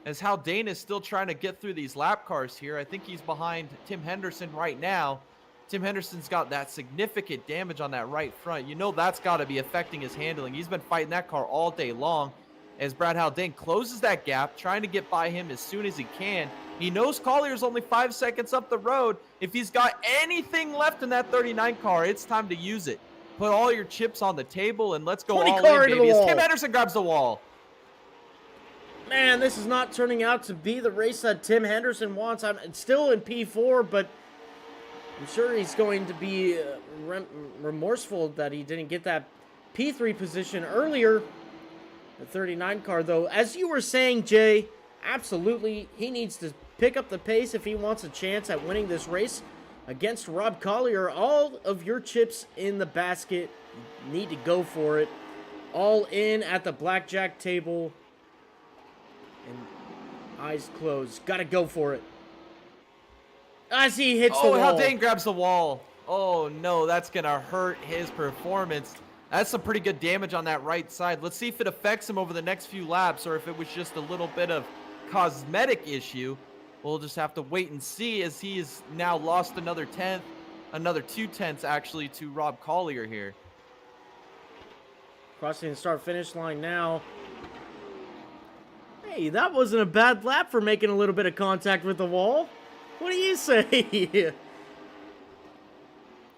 as Haldane is still trying to get through these lap cars here. I think he's behind Tim Henderson right now. Tim Henderson's got that significant damage on that right front. You know that's got to be affecting his handling. He's been fighting that car all day long as Brad Haldane closes that gap, trying to get by him as soon as he can. He knows Collier's only 5 seconds up the road. If he's got anything left in that 39 car, it's time to use it. Put all your chips on the table and let's go all in, baby. As Tim Henderson grabs the wall. Man, this is not turning out to be the race that Tim Henderson wants. I'm still in P4, but I'm sure he's going to be remorseful that he didn't get that P3 position earlier. The 39 car, though, as you were saying, Jay, absolutely, he needs to pick up the pace if he wants a chance at winning this race against Rob Collier. All of your chips in the basket. You need to go for it. All in at the blackjack table. And eyes closed. Got to go for it. As he hits the wall. Oh, Haldane grabs the wall. Oh, no, that's going to hurt his performance. That's some pretty good damage on that right side. Let's see if it affects him over the next few laps or if it was just a little bit of cosmetic issue. We'll just have to wait and see, as he has now lost another 10th, another 2 tenths actually, to Rob Collier here. Crossing the start-finish line now. Hey, that wasn't a bad lap for making a little bit of contact with the wall. What do you say?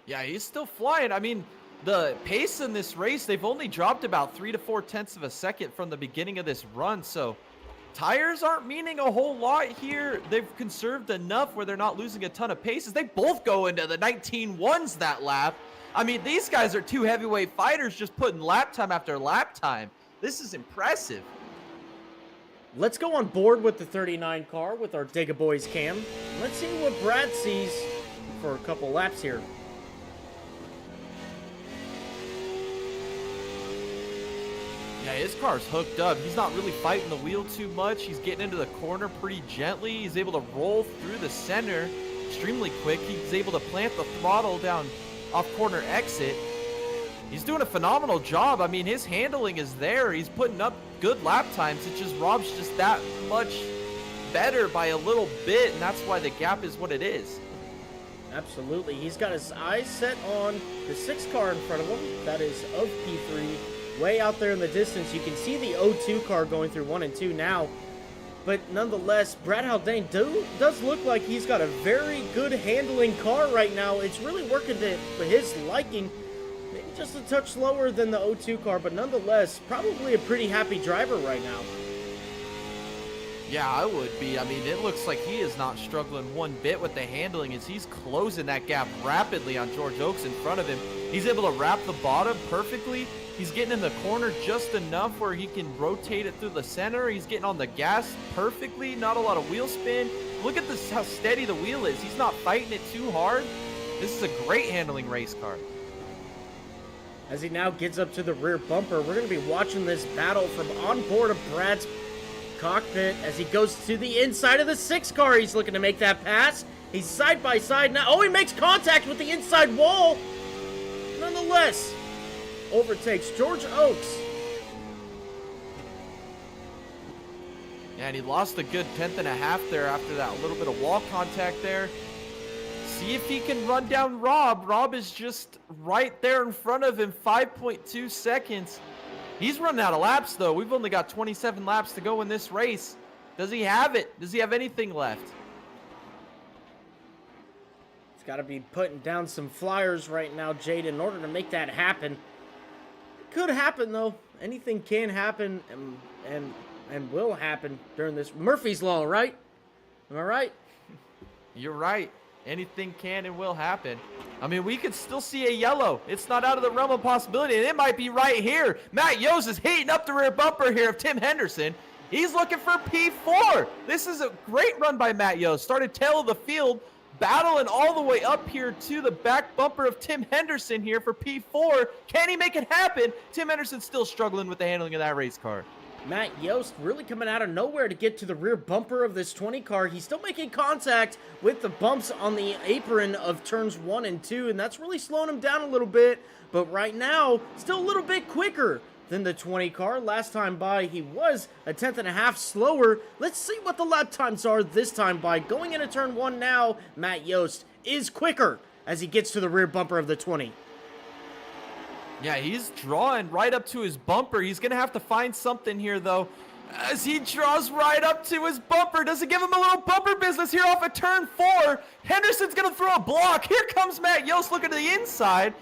Yeah, he's still flying. I mean, the pace in this race, they've only dropped about 3 to 4 tenths of a second from the beginning of this run, so tires aren't meaning a whole lot here. They've conserved enough where they're not losing a ton of paces. They both go into the 19.1s that lap. I mean, these guys are two heavyweight fighters just putting lap time after lap time. This is impressive. Let's go on board with the 39 car with our Digga Boys cam. Let's see what Brad sees for a couple laps here. Yeah, his car's hooked up. He's not really fighting the wheel too much. He's getting into the corner pretty gently. He's able to roll through the center extremely quick. He's able to plant the throttle down off corner exit. He's doing a phenomenal job. I mean, his handling is there. He's putting up good lap times. It's just Rob's just that much better by a little bit, and that's why the gap is what it is. Absolutely. He's got his eyes set on the 6 car in front of him. That is of P3. Way out there in the distance, you can see the 02 car going through 1 and 2 now. But nonetheless, Brad Haldane does look like he's got a very good handling car right now. It's really working to his liking. Maybe just a touch slower than the 02 car, but nonetheless, probably a pretty happy driver right now. Yeah, I would be. I mean, it looks like he is not struggling one bit with the handling as he's closing that gap rapidly on George Oaks in front of him. He's able to wrap the bottom perfectly. He's getting in the corner just enough where he can rotate it through the center. He's getting on the gas perfectly. Not a lot of wheel spin. Look at this, how steady the wheel is. He's not fighting it too hard. This is a great handling race car. As he now gets up to the rear bumper, we're going to be watching this battle from on board of Brad's cockpit as he goes to the inside of the 6 car. He's looking to make that pass. He's side by side now. Oh, he makes contact with the inside wall. Nonetheless, overtakes George Oaks. And he lost a good 10th and a half there after that little bit of wall contact there. See if he can run down Rob. Rob is just right there in front of him, 5.2 seconds. He's running out of laps, though. We've only got 27 laps to go in this race. Does he have it? Does he have anything left? He's got to be putting down some flyers right now, Jade, in order to make that happen. It could happen, though. Anything can happen and will happen during this. Murphy's Law, right? Am I right? You're right. Anything can and will happen. I mean, we could still see a yellow. It's not out of the realm of possibility, and it might be right here. Matt Yost is heating up the rear bumper here of Tim Henderson. He's looking for P4. This is a great run by Matt Yost. Started tail of the field, battling all the way up here to the back bumper of Tim Henderson here for P4. Can he make it happen? Tim Henderson's still struggling with the handling of that race car. Matt Yost really coming out of nowhere to get to the rear bumper of this 20 car. He's still making contact with the bumps on the apron of turns 1 and 2, and that's really slowing him down a little bit. But right now, still a little bit quicker than the 20 car. Last time by, he was a tenth and a half slower. Let's see what the lap times are this time by. Going into turn 1 now, Matt Yost is quicker as he gets to the rear bumper of the 20. Yeah, he's drawing right up to his bumper. He's going to have to find something here, though. As he draws right up to his bumper. Does it give him a little bumper business here off of turn 4? Henderson's going to throw a block. Here comes Matt Yost looking to the inside.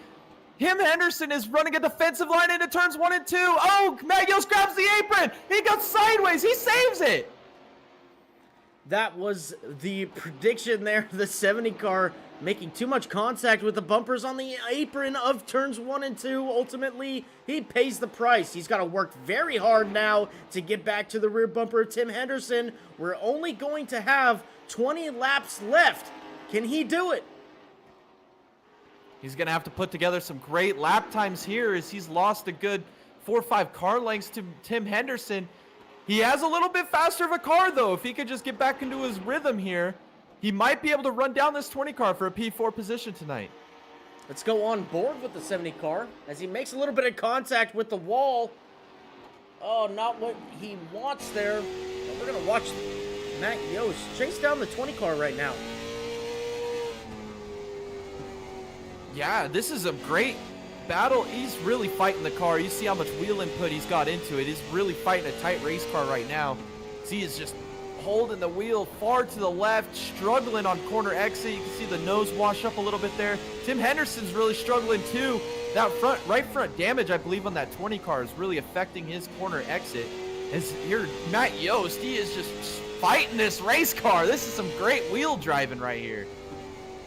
Henderson is running a defensive line into turns 1 and 2. Oh, Matt Yost grabs the apron. He goes sideways. He saves it. That was the prediction there. The 70 car making too much contact with the bumpers on the apron of turns 1 and 2. Ultimately, he pays the price. He's got to work very hard now to get back to the rear bumper of Tim Henderson. We're only going to have 20 laps left. Can he do it? He's going to have to put together some great lap times here as he's lost a good 4 or 5 car lengths to Tim Henderson. He has a little bit faster of a car, though. If he could just get back into his rhythm here, he might be able to run down this 20 car for a P4 position tonight. Let's go on board with the 70 car as he makes a little bit of contact with the wall. Oh, not what he wants there. We're going to watch Matt Yost chase down the 20 car right now. Yeah, this is a great battle. He's really fighting the car. You see how much wheel input he's got into it. He's really fighting a tight race car right now. See, he's just holding the wheel far to the left, struggling on corner exit. You can see the nose wash up a little bit there. Tim Henderson's really struggling too. That right front damage, I believe, on that 20 car is really affecting his corner exit. As here, Matt Yost, he is just fighting this race car. This is some great wheel driving right here.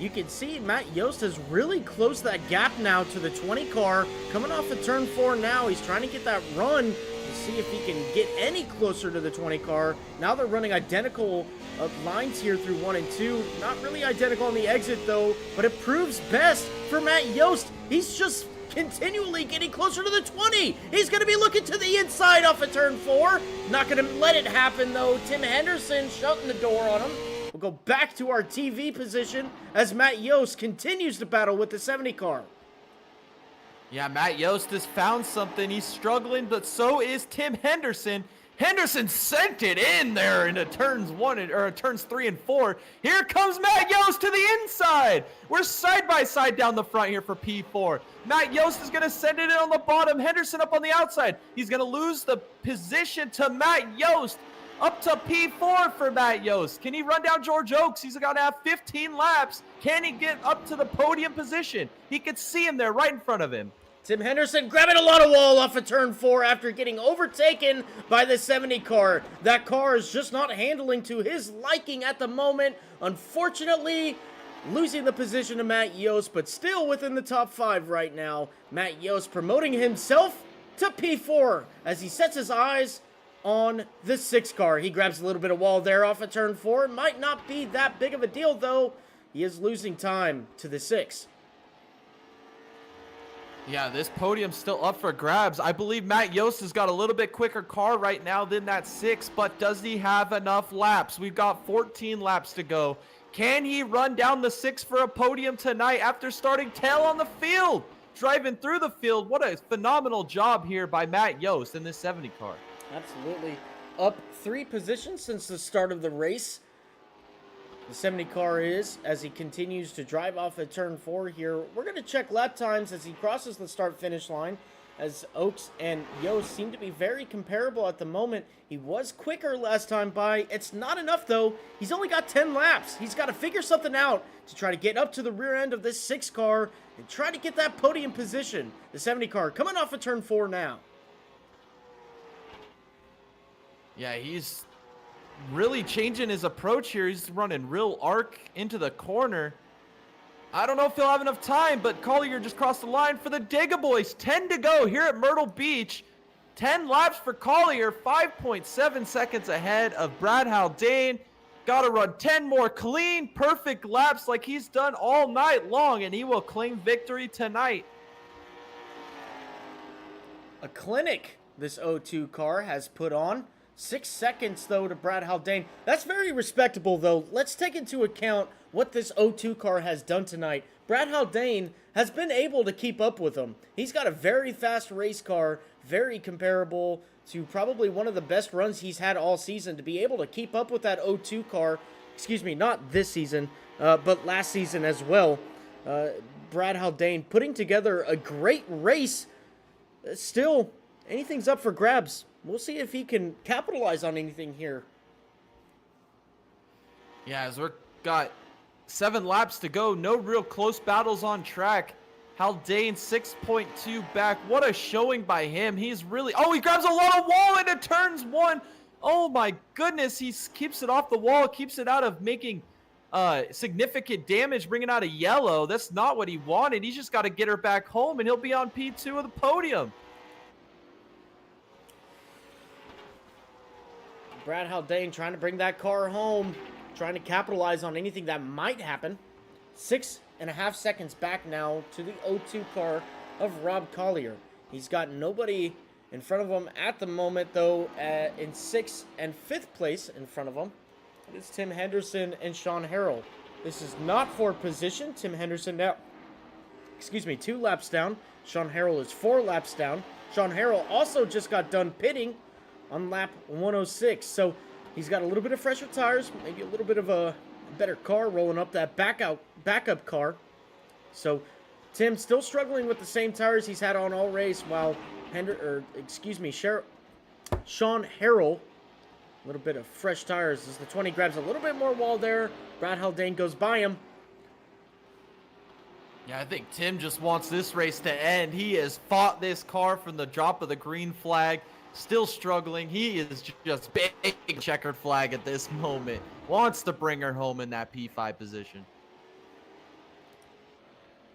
You can see Matt Yost has really closed that gap now to the 20 car. Coming off of turn 4 now, he's trying to get that run to see if he can get any closer to the 20 car. Now they're running identical lines here through 1 and 2. Not really identical on the exit though, but it proves best for Matt Yost. He's just continually getting closer to the 20. He's going to be looking to the inside off of turn 4. Not going to let it happen though. Tim Henderson shutting the door on him. We'll go back to our TV position as Matt Yost continues to battle with the 70 car. Yeah, Matt Yost has found something. He's struggling, but so is Tim Henderson. Henderson sent it in there into turns 3 and 4. Here comes Matt Yost to the inside. We're side by side down the front here for P4. Matt Yost is going to send it in on the bottom. Henderson up on the outside. He's going to lose the position to Matt Yost. Up to P4 for Matt Yost. Can he run down George Oaks? He's got to have 15 laps. Can he get up to the podium position? He could see him there right in front of him. Tim Henderson grabbing a lot of wall off of turn 4 after getting overtaken by the 70 car. That car is just not handling to his liking at the moment. Unfortunately, losing the position to Matt Yost, but still within the top 5 right now. Matt Yost promoting himself to P4 as he sets his eyes on the 6 car. He grabs a little bit of wall there off of turn 4. It might not be that big of a deal, though. He is losing time to the 6. Yeah, this podium's still up for grabs. I believe Matt Yost has got a little bit quicker car right now than that 6, but does he have enough laps? We've got 14 laps to go. Can he run down the 6 for a podium tonight after starting tail on the field? Driving through the field. What a phenomenal job here by Matt Yost in this 70 car. Absolutely. Up 3 positions since the start of the race. The 70 car is, as he continues to drive off at turn 4 here. We're going to check lap times as he crosses the start-finish line, as Oaks and Yost seem to be very comparable at the moment. He was quicker last time by. It's not enough, though. He's only got 10 laps. He's got to figure something out to try to get up to the rear end of this 6 car and try to get that podium position. The 70 car coming off of turn 4 now. Yeah, he's really changing his approach here. He's running real arc into the corner. I don't know if he'll have enough time, but Collier just crossed the line for the Digga Boys. 10 to go here at Myrtle Beach. 10 laps for Collier, 5.7 seconds ahead of Brad Haldane. Got to run 10 more clean, perfect laps like he's done all night long, and he will claim victory tonight. A clinic this O2 car has put on. 6 seconds, though, to Brad Haldane. That's very respectable, though. Let's take into account what this O2 car has done tonight. Brad Haldane has been able to keep up with him. He's got a very fast race car, very comparable to probably one of the best runs he's had all season. To be able to keep up with that 02 car, excuse me, not this season, but last season as well. Brad Haldane putting together a great race. Still, anything's up for grabs. We'll see if he can capitalize on anything here. Yeah, as we're got 7 laps to go, no real close battles on track. Haldane 6.2 back. What a showing by him. He's really... Oh, he grabs a lot of wall into turns 1. Oh my goodness, he keeps it off the wall, keeps it out of making significant damage, bringing out a yellow. That's not what he wanted. He's just got to get her back home, and he'll be on P2 of the podium. Brad Haldane trying to bring that car home, trying to capitalize on anything that might happen. 6.5 seconds back now to the 02 car of Rob Collier. He's got nobody in front of him at the moment, though, in 6th and 5th place in front of him. It's Tim Henderson and Sean Harrell. This is not for position. Tim Henderson now, 2 laps down. Sean Harrell is 4 laps down. Sean Harrell also just got done pitting on lap 106. So he's got a little bit of fresher tires, maybe a little bit of a better car rolling up that backup car. So Tim still struggling with the same tires he's had on all race, while Sean Harrell, a little bit of fresh tires as the 20 grabs a little bit more wall there. Brad Haldane goes by him. Yeah, I think Tim just wants this race to end. He has fought this car from the drop of the green flag, still struggling. He is just big checkered flag at this moment. Wants to bring her home in that P5 position.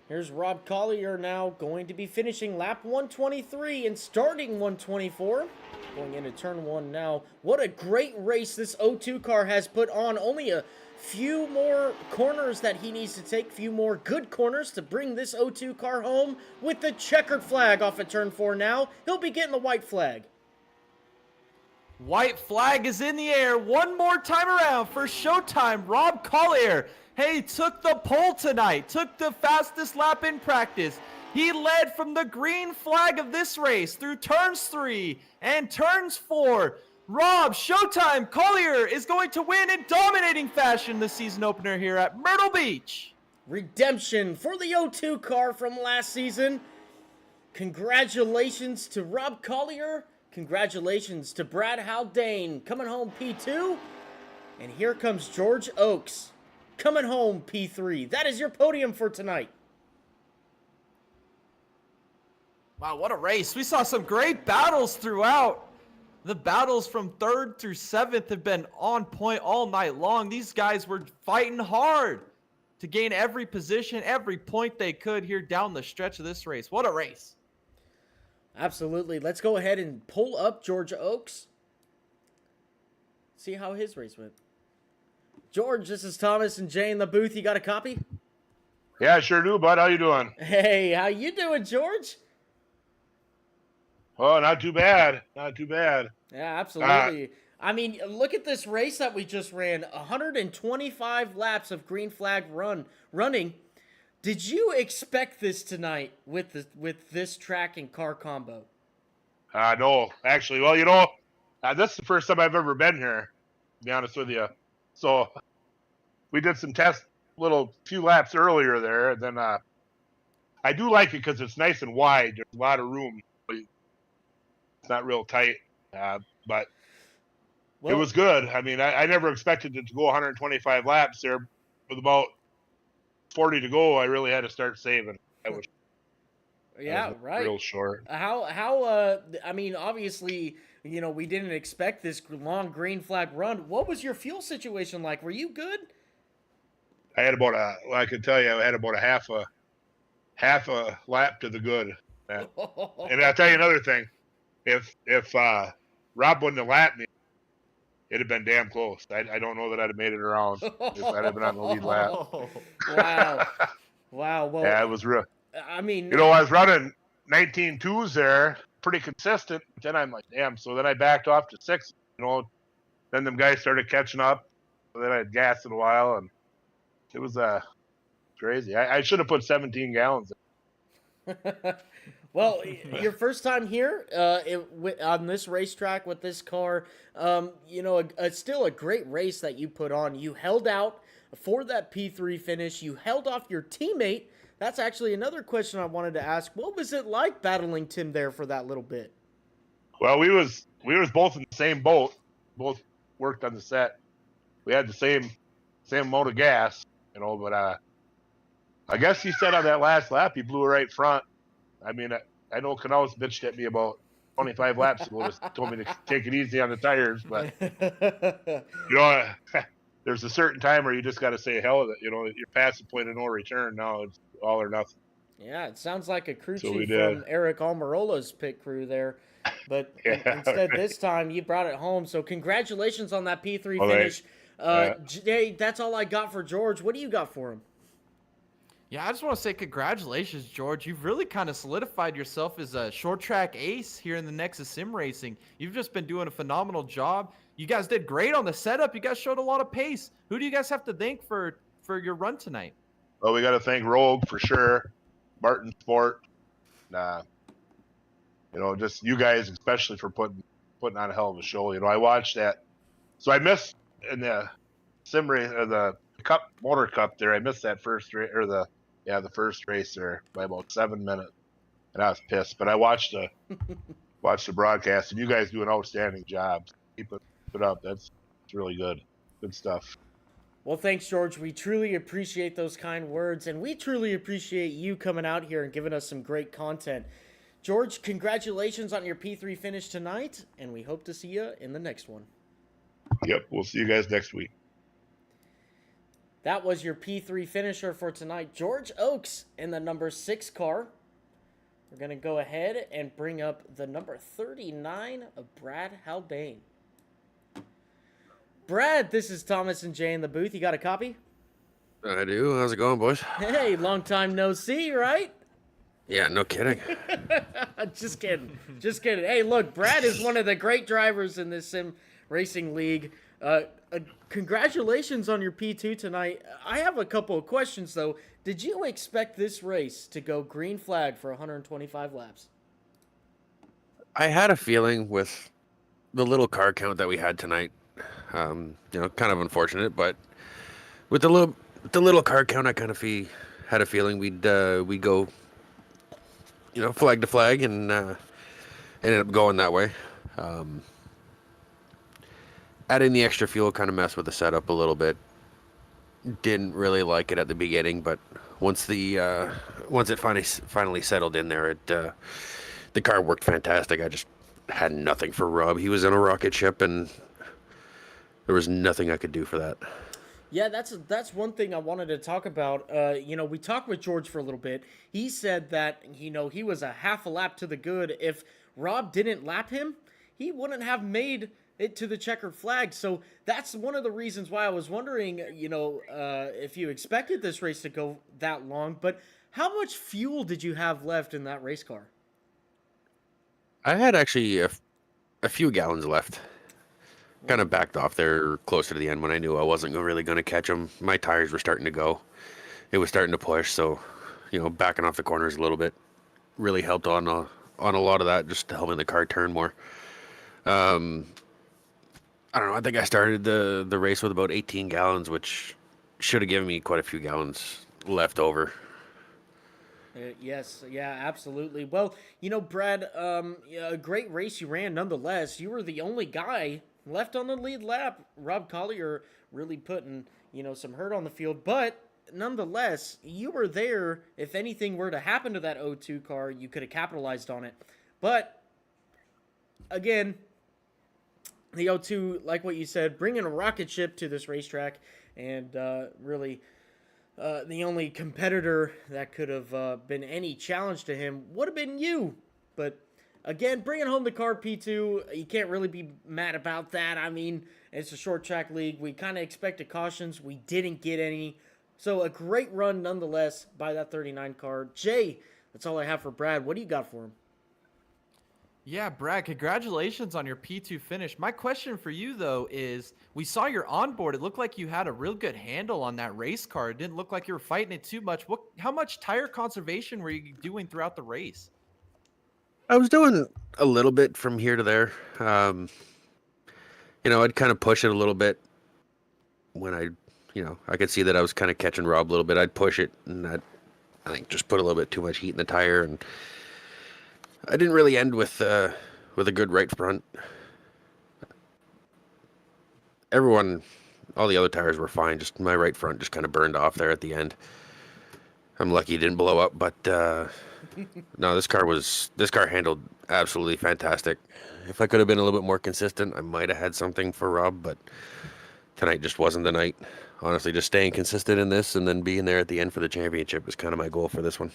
Here's Rob Collier now going to be finishing lap 123 and starting 124. Going into turn 1 now. What a great race this 02 car has put on. Only a few more corners that he needs to take. Few more good corners to bring this 02 car home with the checkered flag off at turn 4 now. He'll be getting the white flag. White flag is in the air one more time around for showtime. Rob Collier, hey, took the pole tonight, took the fastest lap in practice. He led from the green flag of this race through turns 3 and turns 4. Rob, showtime, Collier is going to win in dominating fashion the season opener here at Myrtle Beach. Redemption for the 02 car from last season. Congratulations to Rob Collier. Congratulations to Brad Haldane coming home P2. And here comes George Oakes coming home P3. That is your podium for tonight. Wow, what a race. We saw some great battles throughout. The battles from 3rd through 7th have been on point all night long. These guys were fighting hard to gain every position, every point they could here down the stretch of this race. What a race. Absolutely. Let's go ahead and pull up George Oakes. See how his race went. George, this is Thomas and Jay in the booth. You got a copy? Yeah, sure do, bud. How you doing? Hey, how you doing, George? Oh, not too bad. Not too bad. Yeah, absolutely. I mean, look at this race that we just ran. 125 laps of green flag running. Did you expect this tonight with this track and car combo? No, actually. Well, this is the first time I've ever been here, to be honest with you. So we did some few laps earlier there. And then I do like it because it's nice and wide. There's a lot of room. It's not real tight, but it was good. I mean, I never expected it to go 125 laps there. With about 40 to go, I really had to start saving. Right. Real short. I mean, obviously, we didn't expect this long green flag run. What was your fuel situation like? Were you good? I had I can tell you, I had about a half a lap to the good. And I'll tell you another thing. If Rob wouldn't have lapped me, it'd have been damn close. I don't know that I'd have made it around if I'd have been on the lead lap. Wow. Well, yeah, it was real. I mean, I was running 19.2s there, pretty consistent. Then I'm like, damn. So then I backed off to 6. Then them guys started catching up. So then I had gas in a while, and it was crazy. I should have put 17 gallons in. Well, your first time here on this racetrack with this car, still a great race that you put on. You held out for that P3 finish. You held off your teammate. That's actually another question I wanted to ask. What was it like battling Tim there for that little bit? Well, we was both in the same boat. Both worked on the set. We had the same amount of gas, but I guess he said on that last lap he blew right front. I mean, I know Knaus bitched at me about 25 laps ago, told me to take it easy on the tires, but there's a certain time where you just got to say hell with it. You're past the point of no return now. It's all or nothing. Yeah, it sounds like a crew So chief from Eric Almirola's pit crew there. But instead, this time you brought it home. So congratulations on that P3 finish. Jay, that's all I got for George. What do you got for him? Yeah, I just want to say congratulations, George. You've really kind of solidified yourself as a short track ace here in the Nexus Sim Racing. You've just been doing a phenomenal job. You guys did great on the setup. You guys showed a lot of pace. Who do you guys have to thank for your run tonight? Well, we got to thank Rogue for sure, Martin Sport, just you guys especially for putting on a hell of a show. I watched that, so I missed in the sim race or the Cup Motor Cup there. I missed that first race or the first race there by about 7 minutes, and I was pissed. But I watched the broadcast, and you guys do an outstanding job. Keep it up. It's really good stuff. Well, thanks, George. We truly appreciate those kind words, and we truly appreciate you coming out here and giving us some great content. George, congratulations on your P3 finish tonight, and we hope to see you in the next one. Yep, we'll see you guys next week. That was your P3 finisher for tonight, George Oakes in the number 6 car. We're going to go ahead and bring up the number 39 of Brad Haldane. Brad, this is Thomas and Jay in the booth. You got a copy? I do. How's it going, boys? Hey, long time no see, right? Yeah, no kidding. Just kidding. Just kidding. Hey, look, Brad is one of the great drivers in this sim racing league. Congratulations on your P2 tonight. I have a couple of questions, though. Did you expect this race to go green flag for 125 laps? I had a feeling with the little car count that we had tonight. Kind of unfortunate, but with the little car count, I kind of had a feeling we'd go, flag to flag, and ended up going that way. Adding the extra fuel kind of messed with the setup a little bit. Didn't really like it at the beginning, but once it finally settled in there, the car worked fantastic. I just had nothing for Rob. He was in a rocket ship, and there was nothing I could do for that. Yeah, that's one thing I wanted to talk about. We talked with George for a little bit. He said that, he was a half a lap to the good. If Rob didn't lap him, he wouldn't have made it to the checkered flag. So that's one of the reasons why I was wondering, if you expected this race to go that long. But how much fuel did you have left in that race car? I had actually a few gallons left. Kind of backed off there closer to the end when I knew I wasn't really going to catch them. My tires were starting to go. It was starting to push, so backing off the corners a little bit really helped on a lot of that, just helping the car turn more. I don't know. I think I started the race with about 18 gallons, which should have given me quite a few gallons left over. Yes, yeah, absolutely. Well, Brad, a great race you ran nonetheless. You were the only guy left on the lead lap. Rob Collier really putting, some hurt on the field, but nonetheless, you were there. If anything were to happen to that O2 car, you could have capitalized on it. But again, the O2, like what you said, bringing a rocket ship to this racetrack, and really the only competitor that could have been any challenge to him would have been you. But again, bringing home the car P2, you can't really be mad about that. I mean, it's a short track league. We kind of expected cautions. We didn't get any. So a great run nonetheless by that 39 car. Jay, that's all I have for Brad. What do you got for him? Yeah, Brad, congratulations on your P2 finish. My question for you, though, is we saw your onboard. It looked like you had a real good handle on that race car. It didn't look like you were fighting it too much. How much tire conservation were you doing throughout the race? I was doing a little bit from here to there. I'd kind of push it a little bit when I could see that I was kind of catching Rob a little bit. I'd push it, and I think, just put a little bit too much heat in the tire, and I didn't really end with a good right front. All the other tires were fine. Just my right front just kind of burned off there at the end. I'm lucky it didn't blow up, but no, this car handled absolutely fantastic. If I could have been a little bit more consistent, I might have had something for Rob, but tonight just wasn't the night. Honestly, just staying consistent in this and then being there at the end for the championship was kind of my goal for this one.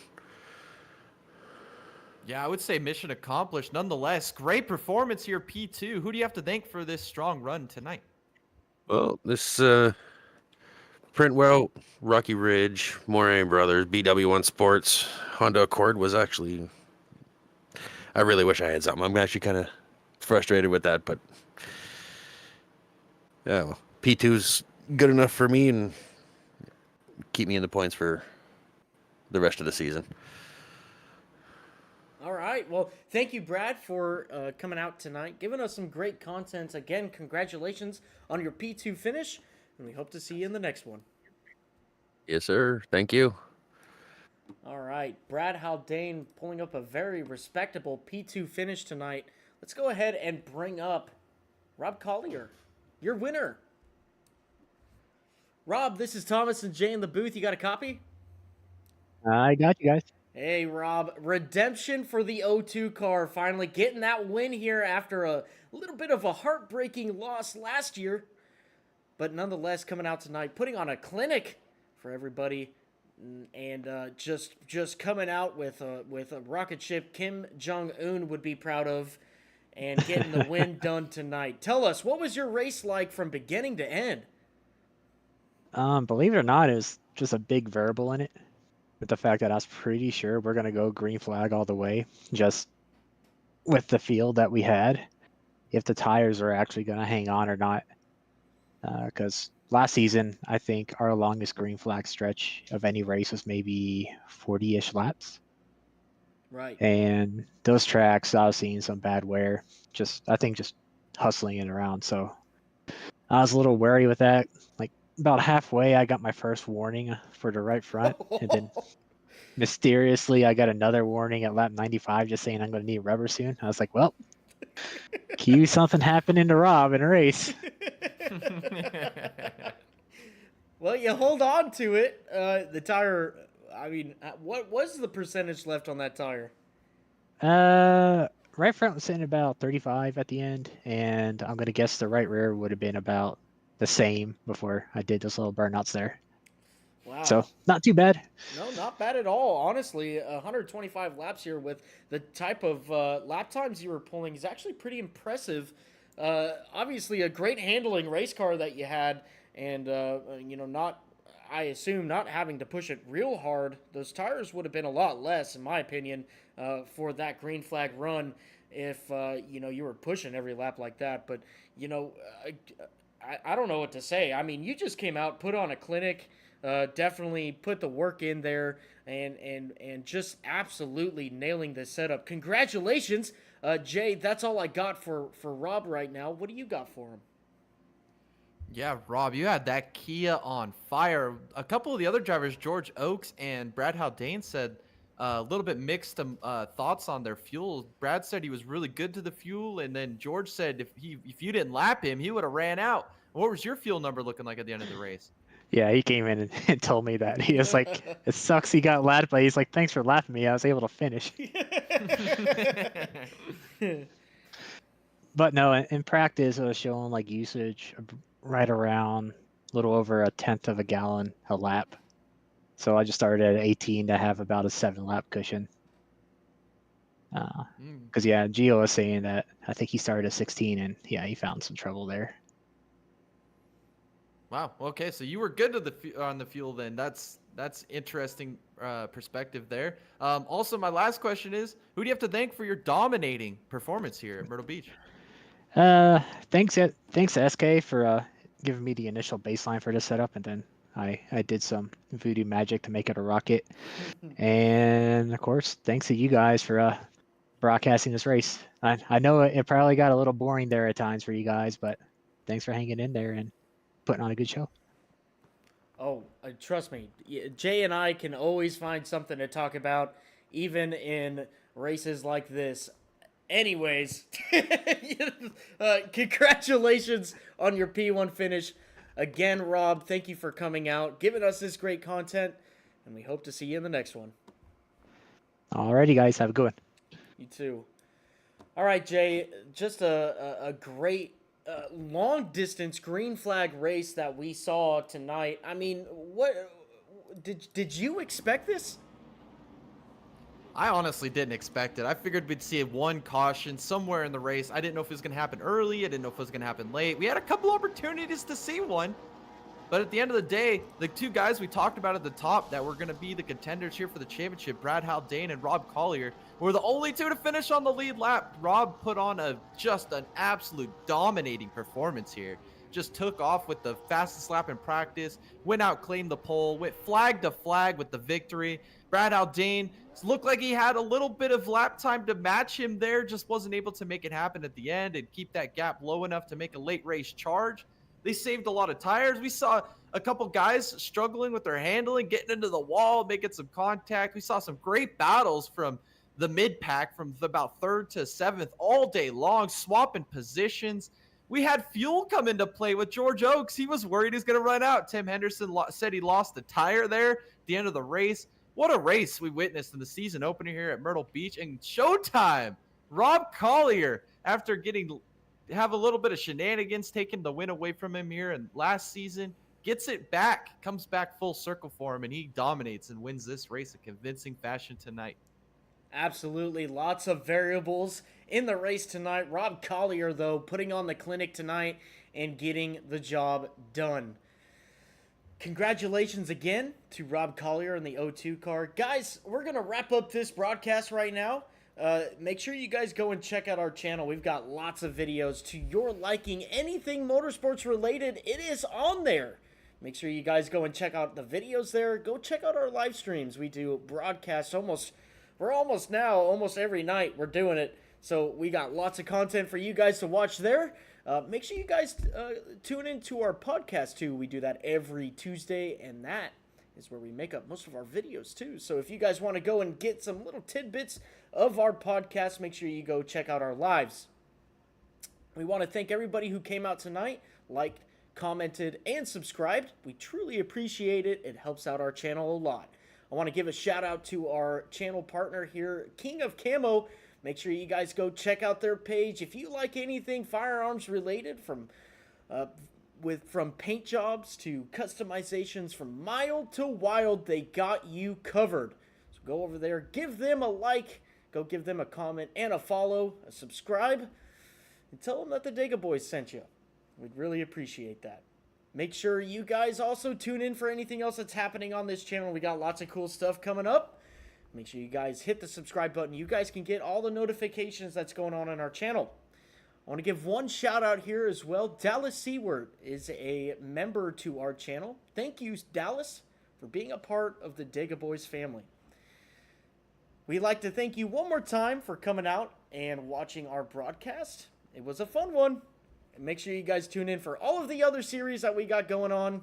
Yeah, I would say mission accomplished. Nonetheless, great performance here, P2. Who do you have to thank for this strong run tonight? Well, this Printwell, Rocky Ridge, Moraine Brothers, BW1 Sports, Honda Accord was actually... I really wish I had something. I'm actually kind of frustrated with that, but yeah, well, P2's good enough for me and keep me in the points for the rest of the season. All right. Well, thank you, Brad, for coming out tonight, giving us some great content. Again, congratulations on your P2 finish, and we hope to see you in the next one. Yes, sir. Thank you. All right. Brad Haldane pulling up a very respectable P2 finish tonight. Let's go ahead and bring up Rob Collier, your winner. Rob, this is Thomas and Jay in the booth. You got a copy? I got you guys. Hey, Rob. Redemption for the O2 car. Finally getting that win here after a little bit of a heartbreaking loss last year. But nonetheless, coming out tonight, putting on a clinic for everybody. And just coming out with a rocket ship Kim Jong-un would be proud of. And getting the win done tonight. Tell us, what was your race like from beginning to end? Believe it or not, it was just a big variable in it. With the fact that I was pretty sure we're going to go green flag all the way, just with the field that we had, if the tires are actually going to hang on or not. Because last season, I think our longest green flag stretch of any race was maybe 40-ish laps. Right. And those tracks, I was seeing some bad wear, just hustling it around. So I was a little wary with that. Like, about halfway, I got my first warning for the right front, and then mysteriously, I got another warning at lap 95 just saying I'm going to need rubber soon. I was like, well, cue something happening to Rob in a race. Well, you hold on to it. The tire, I mean, what was the percentage left on that tire? Right front was sitting about 35 at the end, and I'm going to guess the right rear would have been about the same before I did those little burnouts there. Wow. So not too bad. No, not bad at all. Honestly, 125 laps here with the type of lap times you were pulling is actually pretty impressive. Obviously, a great handling race car that you had, and I assume not having to push it real hard. Those tires would have been a lot less, in my opinion, for that green flag run if you were pushing every lap like that. But I don't know what to say. I mean, you just came out, put on a clinic, definitely put the work in there, and just absolutely nailing the setup. Congratulations, Jay. That's all I got for Rob right now. What do you got for him? Yeah, Rob, you had that Kia on fire. A couple of the other drivers, George Oakes and Brad Haldane, said a little bit mixed thoughts on their fuel. Brad said he was really good to the fuel, and then George said if you didn't lap him, he would have ran out. What was your fuel number looking like at the end of the race? Yeah, he came in and told me that. He was like, it sucks he got lapped, but he's like, thanks for lapping me. I was able to finish. But no, in practice, I was showing like usage right around a little over 1/10 of a gallon a lap. So I just started at 18 to have about a 7-lap cushion. Because Gio was saying that I think he started at 16, and yeah, he found some trouble there. Wow. Okay, so you were good to on the fuel then. That's interesting perspective there. Also, my last question is, who do you have to thank for your dominating performance here at Myrtle Beach? Thanks to SK for giving me the initial baseline for this setup, and then I did some voodoo magic to make it a rocket. And of course, thanks to you guys for broadcasting this race. I know it probably got a little boring there at times for you guys, but thanks for hanging in there and putting on a good show. Oh, trust me, Jay and I can always find something to talk about, even in races like this. Anyways, congratulations on your P1 finish. Again, Rob, thank you for coming out, giving us this great content, and we hope to see you in the next one. Alrighty, guys, have a good one. You too. All right, Jay, just a great long distance green flag race that we saw tonight. I mean, what did you expect this? I honestly didn't expect it. I figured we'd see one caution somewhere in the race. I didn't know if it was going to happen early. I didn't know if it was going to happen late. We had a couple opportunities to see one. But at the end of the day, the two guys we talked about at the top that were going to be the contenders here for the championship, Brad Haldane and Rob Collier, were the only two to finish on the lead lap. Rob put on just an absolute dominating performance here. Just took off with the fastest lap in practice, went out, claimed the pole, went flag to flag with the victory. Brad Haldane looked like he had a little bit of lap time to match him there, just wasn't able to make it happen at the end and keep that gap low enough to make a late race charge. They saved a lot of tires. We saw a couple guys struggling with their handling, getting into the wall, making some contact. We saw some great battles from the mid-pack from about 3rd to 7th all day long, swapping positions. We had fuel come into play with George Oakes. He was worried he was going to run out. Tim Henderson said he lost the tire there at the end of the race. What a race we witnessed in the season opener here at Myrtle Beach. And showtime, Rob Collier, after have a little bit of shenanigans, taking the win away from him here and last season, gets it back, comes back full circle for him, and he dominates and wins this race in convincing fashion tonight. Absolutely. Lots of variables in the race tonight. Rob Collier, though, putting on the clinic tonight and getting the job done. Congratulations again to Rob Collier in the O2 car. Guys, we're going to wrap up this broadcast right now. Make sure you guys go and check out our channel. We've got lots of videos to your liking. Anything motorsports related, it is on there. Make sure you guys go and check out the videos there. Go check out our live streams. We do broadcasts almost every night we're doing it. So we got lots of content for you guys to watch there. Make sure you guys tune into our podcast too. We do that every Tuesday, and that is where we make up most of our videos too. So if you guys want to go and get some little tidbits of our podcast, make sure you go check out our lives. We want to thank everybody who came out tonight, liked, commented, and subscribed. We truly appreciate it. It helps out our channel a lot. I want to give a shout out to our channel partner here, King of Camo. Make sure you guys go check out their page. If you like anything firearms related, from paint jobs to customizations, from mild to wild, they got you covered. So go over there, give them a like, go give them a comment and a follow, a subscribe, and tell them that the Dega Boys sent you. We'd really appreciate that. Make sure you guys also tune in for anything else that's happening on this channel. We got lots of cool stuff coming up. Make sure you guys hit the subscribe button. You guys can get all the notifications that's going on in our channel. I want to give one shout out here as well. Dallas Seward is a member to our channel. Thank you, Dallas, for being a part of the Dega Boys family. We'd like to thank you one more time for coming out and watching our broadcast. It was a fun one. And make sure you guys tune in for all of the other series that we got going on.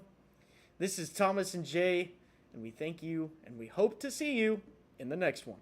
This is Thomas and Jay, and we thank you, and we hope to see you in the next one.